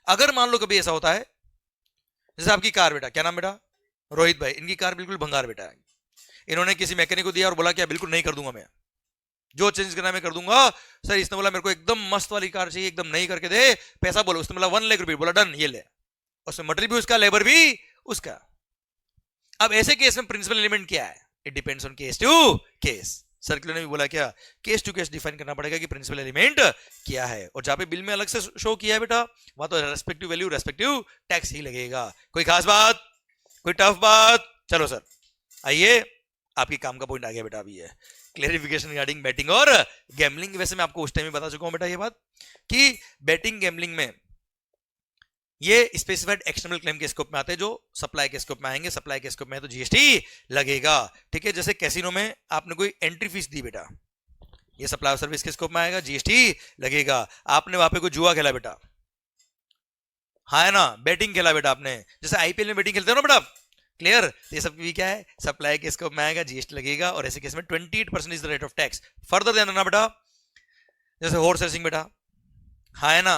अगर मान लो कभी ऐसा होता है, जैसे आपकी कार बेटा, क्या नाम बेटा, रोहित भाई, इनकी कार बिल्कुल भंगार बेटा है, इन्होंने किसी मैकेनिक को दिया और बोला कि बिल्कुल नहीं कर दूंगा, मैं जो चेंज करना मैं कर दूंगा। सर इसने बोला मेरे को एकदम मस्त वाली कार चाहिए, एकदम नई करके दे, पैसा बोलो, उसने बोला 1 लाख रुपए, बोला डन, ये ले, उसमें मटेरियल भी उसका, लेबर भी उसका। अब ऐसे केस में प्रिंसिपल एलिमेंट क्या है, it depends on case to case. Circular ने भी बोला क्या, केस टू केस डिफाइन करना पड़ेगा कि प्रिंसिपल एलिमेंट क्या है, और जहां पे बिल में अलग से शो किया है बेटा, वहां तो रेस्पेक्टिव वैल्यू रेस्पेक्टिव टैक्स ही लगेगा। कोई खास बात, कोई टफ बात? चलो सर आइए, आपकी काम का पॉइंट आ गया बेटा, अभी है क्लेरिफिकेशन रिगार्डिंग बैटिंग और गैम्बलिंग। वैसे मैं आपको उस टाइम ही बता चुका हूं बेटा ये बात कि बैटिंग गैम्बलिंग में ये स्पेसिफाइड एक्सटर्नल क्लेम के स्कोप में आते हैं, जो सप्लाई के स्कोप में आएंगे। सप्लाई के स्कोप में है तो जीएसटी लगेगा, ठीक है। जैसे कैसीनो में आपने कोई एंट्री फीस दी बेटा, ये सप्लाई सर्विस के स्कोप में आएगा, जीएसटी लगेगा। आपने वहां पे कोई जुआ खेला बेटा, हाँ है ना, बैटिंग खेला बेटा आपने, जैसे आईपीएल में बैटिंग खेलते हो ना बेटा, क्लियर। ये सब भी क्या है, सप्लाई के स्कोप में आएगा, जीएसटी लगेगा। और ऐसे केस में 28% is the rate of tax. Further ध्यान रखना बेटा, जैसे हॉर्स रेसिंग बेटा, हाँ है ना,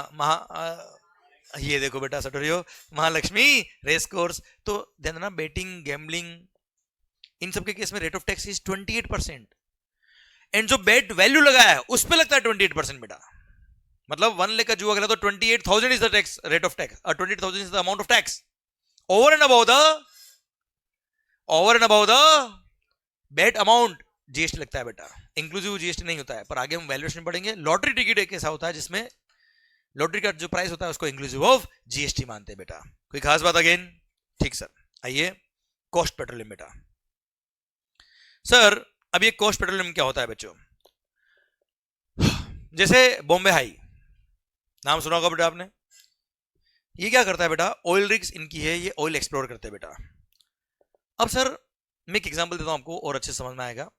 ये देखो बेटा सटोरियो, महालक्ष्मी रेस कोर्स, तो ध्यान देना, बेटिंग गैम्बलिंग इन सब के केस में rate of tax is 28%, and जो बेट वैल्यू लगाया है उस पे लगता है 28% बेटा। मतलब 1 लाख का जुआ खेला तो 28,000 is the tax, rate of tax, 28,000 is the amount of tax over and about the bet amount, GST लगता है बेटा। इंक्लूसिव जीएसटी नहीं होता है, पर आगे हम वैल्यूएशन पढ़ेंगे। लॉटरी टिकट एक ऐसा होता है जिसमें लॉटरी का जो प्राइस होता है उसको इंक्लूसिव ऑफ जीएसटी मानते हैं बेटा। कोई खास बात अगेन? ठीक सर, आइए कॉस्ट पेट्रोलियम बेटा। सर अब ये कॉस्ट पेट्रोलियम क्या होता है बच्चों, जैसे बॉम्बे हाई, नाम सुना होगा बेटा आपने, ये क्या करता है बेटा, ऑयल रिग्स इनकी है, ये ऑयल एक्सप्लोर करते हैं बेटा। अब सर मैं एक एग्जांपल देता हूं आपको और अच्छे समझ में आएगा।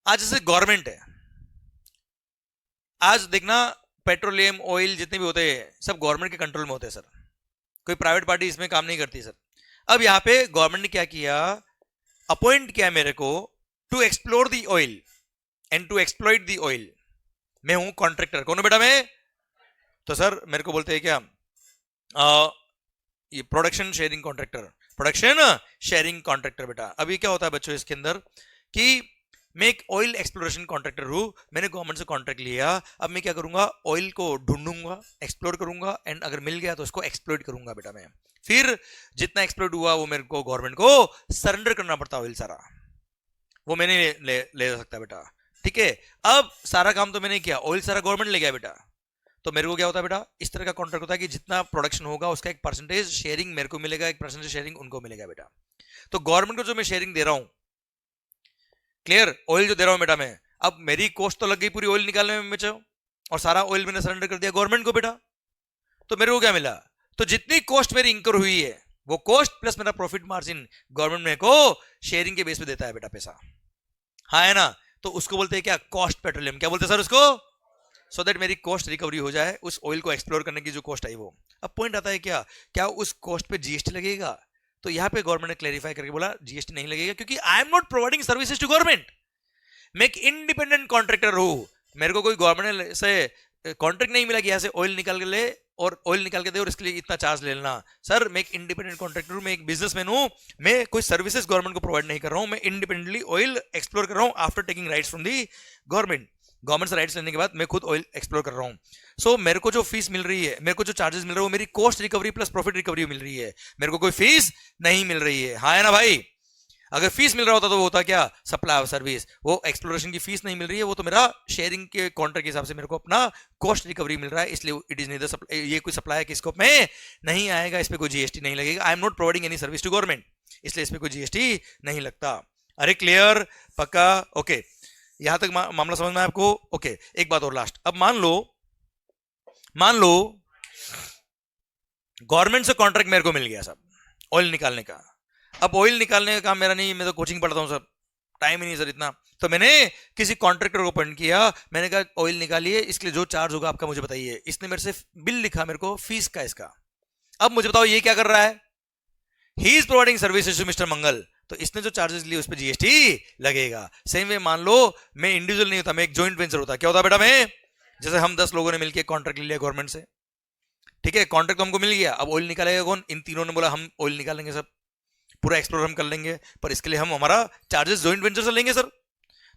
आज जैसे गवर्नमेंट है, आज देखना पेट्रोलियम ऑयल जितने भी होते हैं सब गवर्नमेंट के कंट्रोल में होते हैं सर, कोई प्राइवेट पार्टी इसमें काम नहीं करती सर। अब यहाँ पे गवर्नमेंट ने क्या किया, अपॉइंट किया मेरे को to explore the oil and to exploit the oil. मैं हूं कॉन्ट्रैक्टर, कौन है बेटा मैं? तो सर मेरे को बोलते हैं क्या, ये production sharing contractor, production sharing contractor बेटा। अभी क्या होता है बच्चों इसके अंदर कि मैं एक ऑयल एक्सप्लोरेशन कॉन्ट्रैक्टर हूं, मैंने गवर्नमेंट से कॉन्ट्रैक्ट लिया। अब मैं क्या करूंगा, ऑयल को ढूंढूंगा, एक्सप्लोर करूंगा, एंड अगर मिल गया तो उसको एक्सप्लोइट करूंगा बेटा मैं। फिर जितना एक्सप्लोइट हुआ वो मेरे को गवर्नमेंट को सरेंडर करना पड़ता, ऑयल सारा वो मैंने ले सकता बेटा, ठीक है। अब सारा काम तो मैंने किया, ऑयल सारा गवर्नमेंट ले गया बेटा, तो मेरे को क्या होता है बेटा, इस तरह का कॉन्ट्रैक्ट होता है कि जितना प्रोडक्शन होगा उसका एक परसेंटेज शेयरिंग मेरे को मिलेगा, एक परसेंटेज शेयरिंग उनको मिलेगा बेटा। तो गवर्नमेंट को जो मैं शेयरिंग दे रहा हूं, क्लियर, ऑयल जो दे रहा हूं बेटा मैं, अब मेरी कॉस्ट तो लग गई पूरी ऑयल निकालने में बचाओ, और सारा ऑयल मैंने सरेंडर कर दिया गवर्नमेंट को बेटा। तो मेरे को क्या मिला, तो जितनी कॉस्ट मेरी इंकर हुई है वो कॉस्ट प्लस मेरा प्रॉफिट मार्जिन गवर्नमेंट मेरे को शेयरिंग के बेस पे देता है बेटा पैसा, हाँ है ना। तो उसको बोलते हैं क्या, कॉस्ट पेट्रोलियम। क्या बोलते हैं सर उसको, सो दैट मेरी कॉस्ट रिकवरी हो जाए, उस ऑयल को एक्सप्लोर करने की जो कॉस्ट आई वो। अब पॉइंट आता है क्या, क्या उस कॉस्ट पे जीएसटी लगेगा? तो यहाँ पे गवर्नमेंट ने क्लैरिफाई करके बोला जीएसटी नहीं लगेगा, क्योंकि I am not providing services to government. मैं एक इंडिपेंडेंट कॉन्ट्रैक्टर हूं, मेरे को कोई गवर्नमेंट से कॉन्ट्रैक्ट नहीं मिला कि यहाँ से ऑयल निकाल के ले और ऑयल निकाल के दे और इसके लिए इतना चार्ज ले लेना। सर मैं एक इंडिपेंडेंट कॉन्ट्रैक्टर हूं, मैं एक बिजनेसमैन हूं, मैं कोई सर्विसेज गवर्नमेंट को प्रोवाइड नहीं कर रहा हूं, मैं इंडिपेंडेंटली ऑयल एक्सप्लोर कर रहा हूं after taking rights from the government. Government से राइट्स लेने के बाद मैं खुद ऑयल एक्सप्लोर कर रहा हूं। सो मेरे को जो फीस मिल रही है, मेरे को जो चार्जेस मिल रहे हैं, वो मेरी cost recovery plus profit recovery मिल रही है, मेरे को कोई फीस नहीं मिल रही है, हाँ है ना भाई। अगर फीस मिल रहा होता तो वो होता क्या, सप्लाई ऑफ सर्विस। वो एक्सप्लोरेशन की फीस नहीं मिल रही है, वो तो मेरा शेयरिंग के कॉन्ट्रैक्ट के हिसाब से मेरे को अपना कॉस्ट रिकवरी मिल रहा है, इसलिए इट इज नीदर, ये कोई सप्लाई के स्कोप में नहीं आएगा, इस पे कोई जीएसटी नहीं लगेगा। I am not providing any service to government, इसलिए इस पे कोई जीएसटी नहीं लगता। अरे क्लियर, पक्का, ओके, यहां तक मामला समझ में आपको? ओके, एक बात और लास्ट। अब मान लो गवर्नमेंट से कॉन्ट्रैक्ट मेरे को मिल गया सब ऑयल निकालने का। अब ऑयल निकालने का काम मेरा नहीं, मैं तो कोचिंग पढ़ता हूँ सर, टाइम ही नहीं सर इतना। तो मैंने किसी कॉन्ट्रैक्टर को अपॉइंट किया, मैंने कहा ऑयल निकालिए, इसके लिए जो चार्ज होगा आपका मुझे बताइए। इसने मेरे से बिल लिखा मेरे को फीस का इसका। अब मुझे बताओ ये क्या कर रहा है, he is providing services to mister Mangal, तो इसने जो चार्जेस लिए उस पर जीएसटी लगेगा। सेम वे मान लो मैं इंडिविजुअल नहीं होता, मैं एक जॉइंट वेंचर होता, क्या होता बेटा, मैं जैसे हम 10 लोगों ने मिलकर कॉन्ट्रैक्ट ले लिया गवर्नमेंट से, ठीक है, कॉन्ट्रैक्ट तो हमको मिल गया, अब ऑयल निकालेगा कौन, इन तीनों ने बोला हम ऑयल निकालेंगे सब, पूरा एक्सप्लोर हम कर लेंगे, पर इसके लिए हम हमारा चार्जेस जॉइंट वेंचर से लेंगे सर।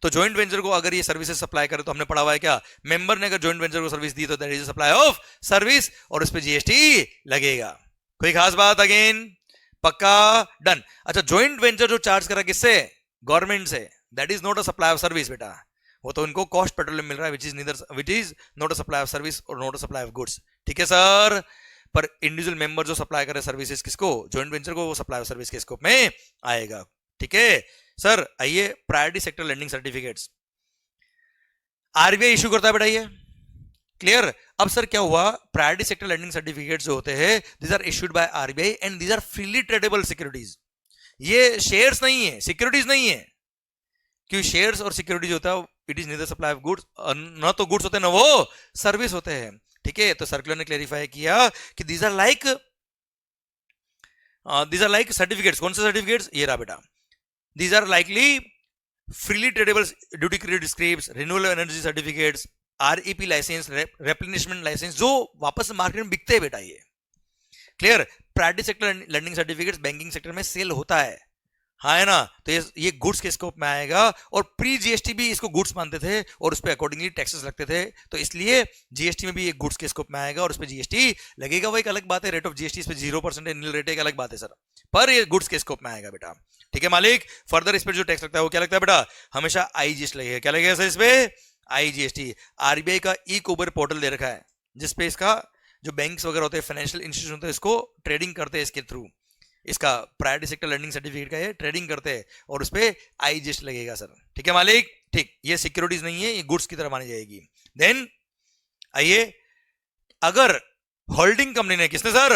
तो जॉइंट वेंचर को अगर ये सर्विसेज सप्लाई करे तो हमने पढ़ा हुआ है क्या, मेंबर ने अगर जॉइंट वेंचर को सर्विस दी तो that is supply of service, और उस पर जीएसटी लगेगा। कोई खास बात, अगेन पक्का, डन। अच्छा, जॉइंट वेंचर जो चार्ज करा किससे, गवर्नमेंट से, that is not a supply of service बेटा, वो तो उनको कॉस्ट पेट्रोलियम मिल रहा है, which is not a supply of service और not a supply of goods, ठीक है सर। पर इंडिविजुअल मेंबर जो सप्लाई करे सर्विसेज किसको, जॉइंट वेंचर को, वो सप्लाई ऑफ सर्विस के स्कोप में आएगा, ठीक है सर। आइए, priority sector lending certificates RBI issue करता है बेटा, ये क्लियर। अब सर क्या हुआ, प्रायोरिटी सेक्टर लेंडिंग सर्टिफिकेट्स जो होते हैं, these are issued by RBI and these are freely tradeable securities. ये शेयर्स नहीं है, सिक्योरिटीज नहीं है, क्योंकि शेयर्स और सिक्योरिटीज होता है it is neither supply of goods, ना तो गुड्स होते हैं ना वो सर्विस होते हैं, ठीक है। तो सर्कुलर ने क्लेरिफाई किया कि दीज आर लाइक सर्टिफिकेट्स। कौन से सर्टिफिकेट्स, ये रहा बेटा, these are likely freely tradeable duty credit scripts, renewable energy certificates, REP license, replenishment license, जो वापस मार्केट में बिकते हैं बेटा, ये clear. Priority sector lending certificates banking sector में सेल होता है, हाँ है ना, तो ये गुड्स के स्कोप में आएगा। और प्री जीएसटी भी इसको गुड्स मानते थे और उस पर अकॉर्डिंगली टैक्सेस लगते थे, तो इसलिए जीएसटी में भी ये गुड्स के स्कोप में आएगा और उस पर जीएसटी लगेगा। वो एक अलग बात है, रेट ऑफ जीएसटी इस पर 0% नील रेट एक अलग बात है सर, पर ये गुड्स के स्कोप में आएगा बेटा, ठीक है मालिक। फर्दर इस पर जो टैक्स लगता है वो क्या लगता है बेटा, हमेशा आईजीएसटी लगेगा। क्या लगेगा सर इस पे, आईजीएसटी। आरबीआई का ई कोबर पोर्टल दे रखा है, जिसपे इसका जो बैंक्स वगैरह होते हैं, फाइनेंशियल इंस्टीट्यूशन होते हैं, इसको ट्रेडिंग करते हैं इसके थ्रू, इसका प्रायोरिटी सेक्टर लैंडिंग सर्टिफिकेट का ये ट्रेडिंग करते हैं और उस पे आईजीएसटी लगेगा सर, ठीक है मालिक, ठीक। ये सिक्योरिटीज नहीं है, ये गुड्स की तरह मानी जाएगी। देन आइए, अगर होल्डिंग कंपनी ने, किसने सर,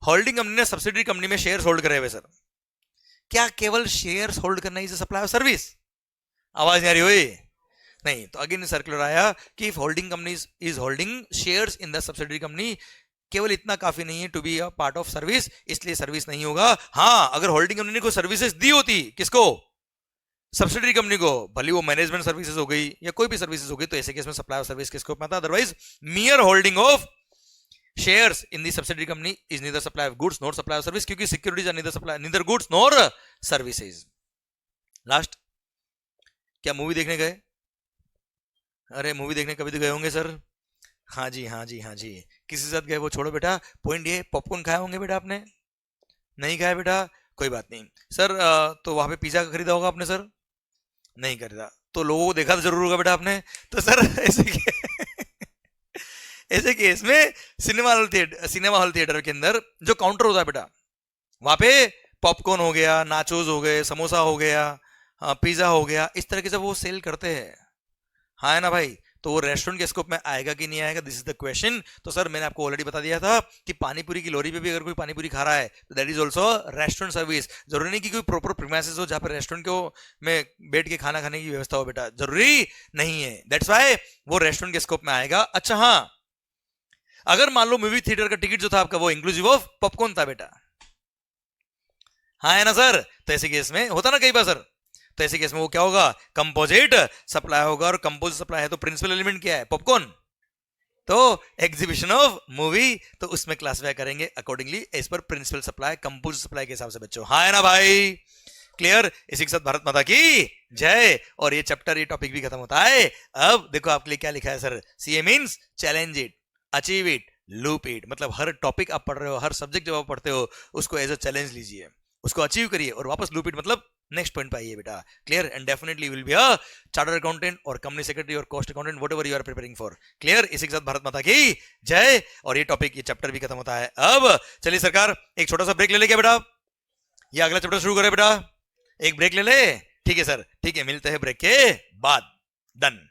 होल्डिंग कंपनी ने सब्सिडरी कंपनी में शेयर होल्ड करे हुए सर, क्या केवल शेयर होल्ड करना इज सप्लाई ऑफ सर्विस, आवाज नहीं आ रही हुई, नहीं। तो अगेन सर्कुलर आया कि if holding company is holding shares in the subsidiary company, केवल इतना काफी नहीं है to be a part of service, इसलिए सर्विस नहीं होगा। हाँ, अगर होल्डिंग कंपनी ने कोई सर्विसेज दी होती, किसको, सब्सिडरी कंपनी को, भले वो मैनेजमेंट सर्विसेज हो गई या कोई भी सर्विसेज हो गई, तो ऐसे केस में सप्लाई ऑफ सर्विस के स्कोप में आता। Otherwise mere holding of shares in the subsidiary company is neither supply of goods nor supply of service, क्योंकि securities are neither goods nor services. Last, क्या मूवी देखने गए, अरे movie देखने कभी तो गए होंगे सर, हाँ जी हाँ जी हाँ जी, किसी के साथ गए वो छोड़ो बेटा, पॉइंट ये, पॉपकॉर्न खाए होंगे बेटा आपने, नहीं खाया बेटा, कोई बात नहीं सर। तो वहां पे पिज्जा खरीदा होगा आपने सर, नहीं खरीदा, तो लोगों को देखा तो जरूर होगा बेटा आपने, तो सर ऐसे केस में सिनेमा हॉल थिएटर के अंदर जो काउंटर होता है बेटा, वहां पे पॉपकॉर्न हो गया, नाचोस हो गए, समोसा हो गया, पिज्जा हो गया, इस तरीके से वो सेल करते हैं, हाँ है ना भाई। तो वो रेस्टोरेंट के स्कोप में आएगा कि नहीं आएगा, दिस इज द क्वेश्चन। तो सर मैंने आपको ऑलरेडी बता दिया था कि पानीपुरी की लोरी पे भी अगर कोई पानीपुरी खा रहा है तो that is also restaurant service. जरूरी नहीं कि कोई प्रॉपर प्रीमाइसेस हो जहाँ पे रेस्टोरेंट को में बैठ के खाना खाने की व्यवस्था हो बेटा, जरूरी नहीं है, दैट्स वाई वो रेस्टोरेंट के स्कोप में आएगा। अच्छा हाँ, अगर मान लो मूवी थिएटर का टिकट जो था आपका वो इंक्लूसिव ऑफ पॉपकॉर्न था बेटा, हाँ है ना सर, तो ऐसे केस में होता ना कई बार सर, तो ऐसे केस में वो क्या होगा, कंपोजिट सप्लाई होगा, और कंपोजिट सप्लाई है तो प्रिंसिपल एलिमेंट क्या है, पॉपकॉर्न, तो एग्जीबिशन ऑफ मूवी, तो उसमें क्लासिफाई करेंगे accordingly as per principal supply, composite supply के हिसाब से बच्चों, हाँ है ना भाई, क्लियर। इसी के साथ भारत माता की जय, और ये चैप्टर, ये टॉपिक भी खत्म होता है। अब देखो आपके लिए क्या लिखा है sir, CA means challenge it, achieve it, loop it, मतलब हर टॉपिक आप पढ़ रहे हो, हर सब्जेक्ट जब आप पढ़ते हो उसको एज अ चैलेंज लीजिए, उसको अचीव करिए और वापस लूप इट मतलब नेक्स्ट पॉइंट पे आइए बेटा, clear. And definitely will be a chartered accountant और कंपनी सेक्रेटरी और cost accountant, whatever you are preparing for, clear. इसी के साथ भारत माता की जय, और ये टॉपिक, ये चैप्टर भी खत्म होता है। अब चलिए सरकार एक छोटा सा ब्रेक ले ले क्या बेटा, ये अगला चैप्टर शुरू करे बेटा, एक ब्रेक ले ले, ठीक है सर, ठीक है, मिलते हैं ब्रेक के बाद, डन।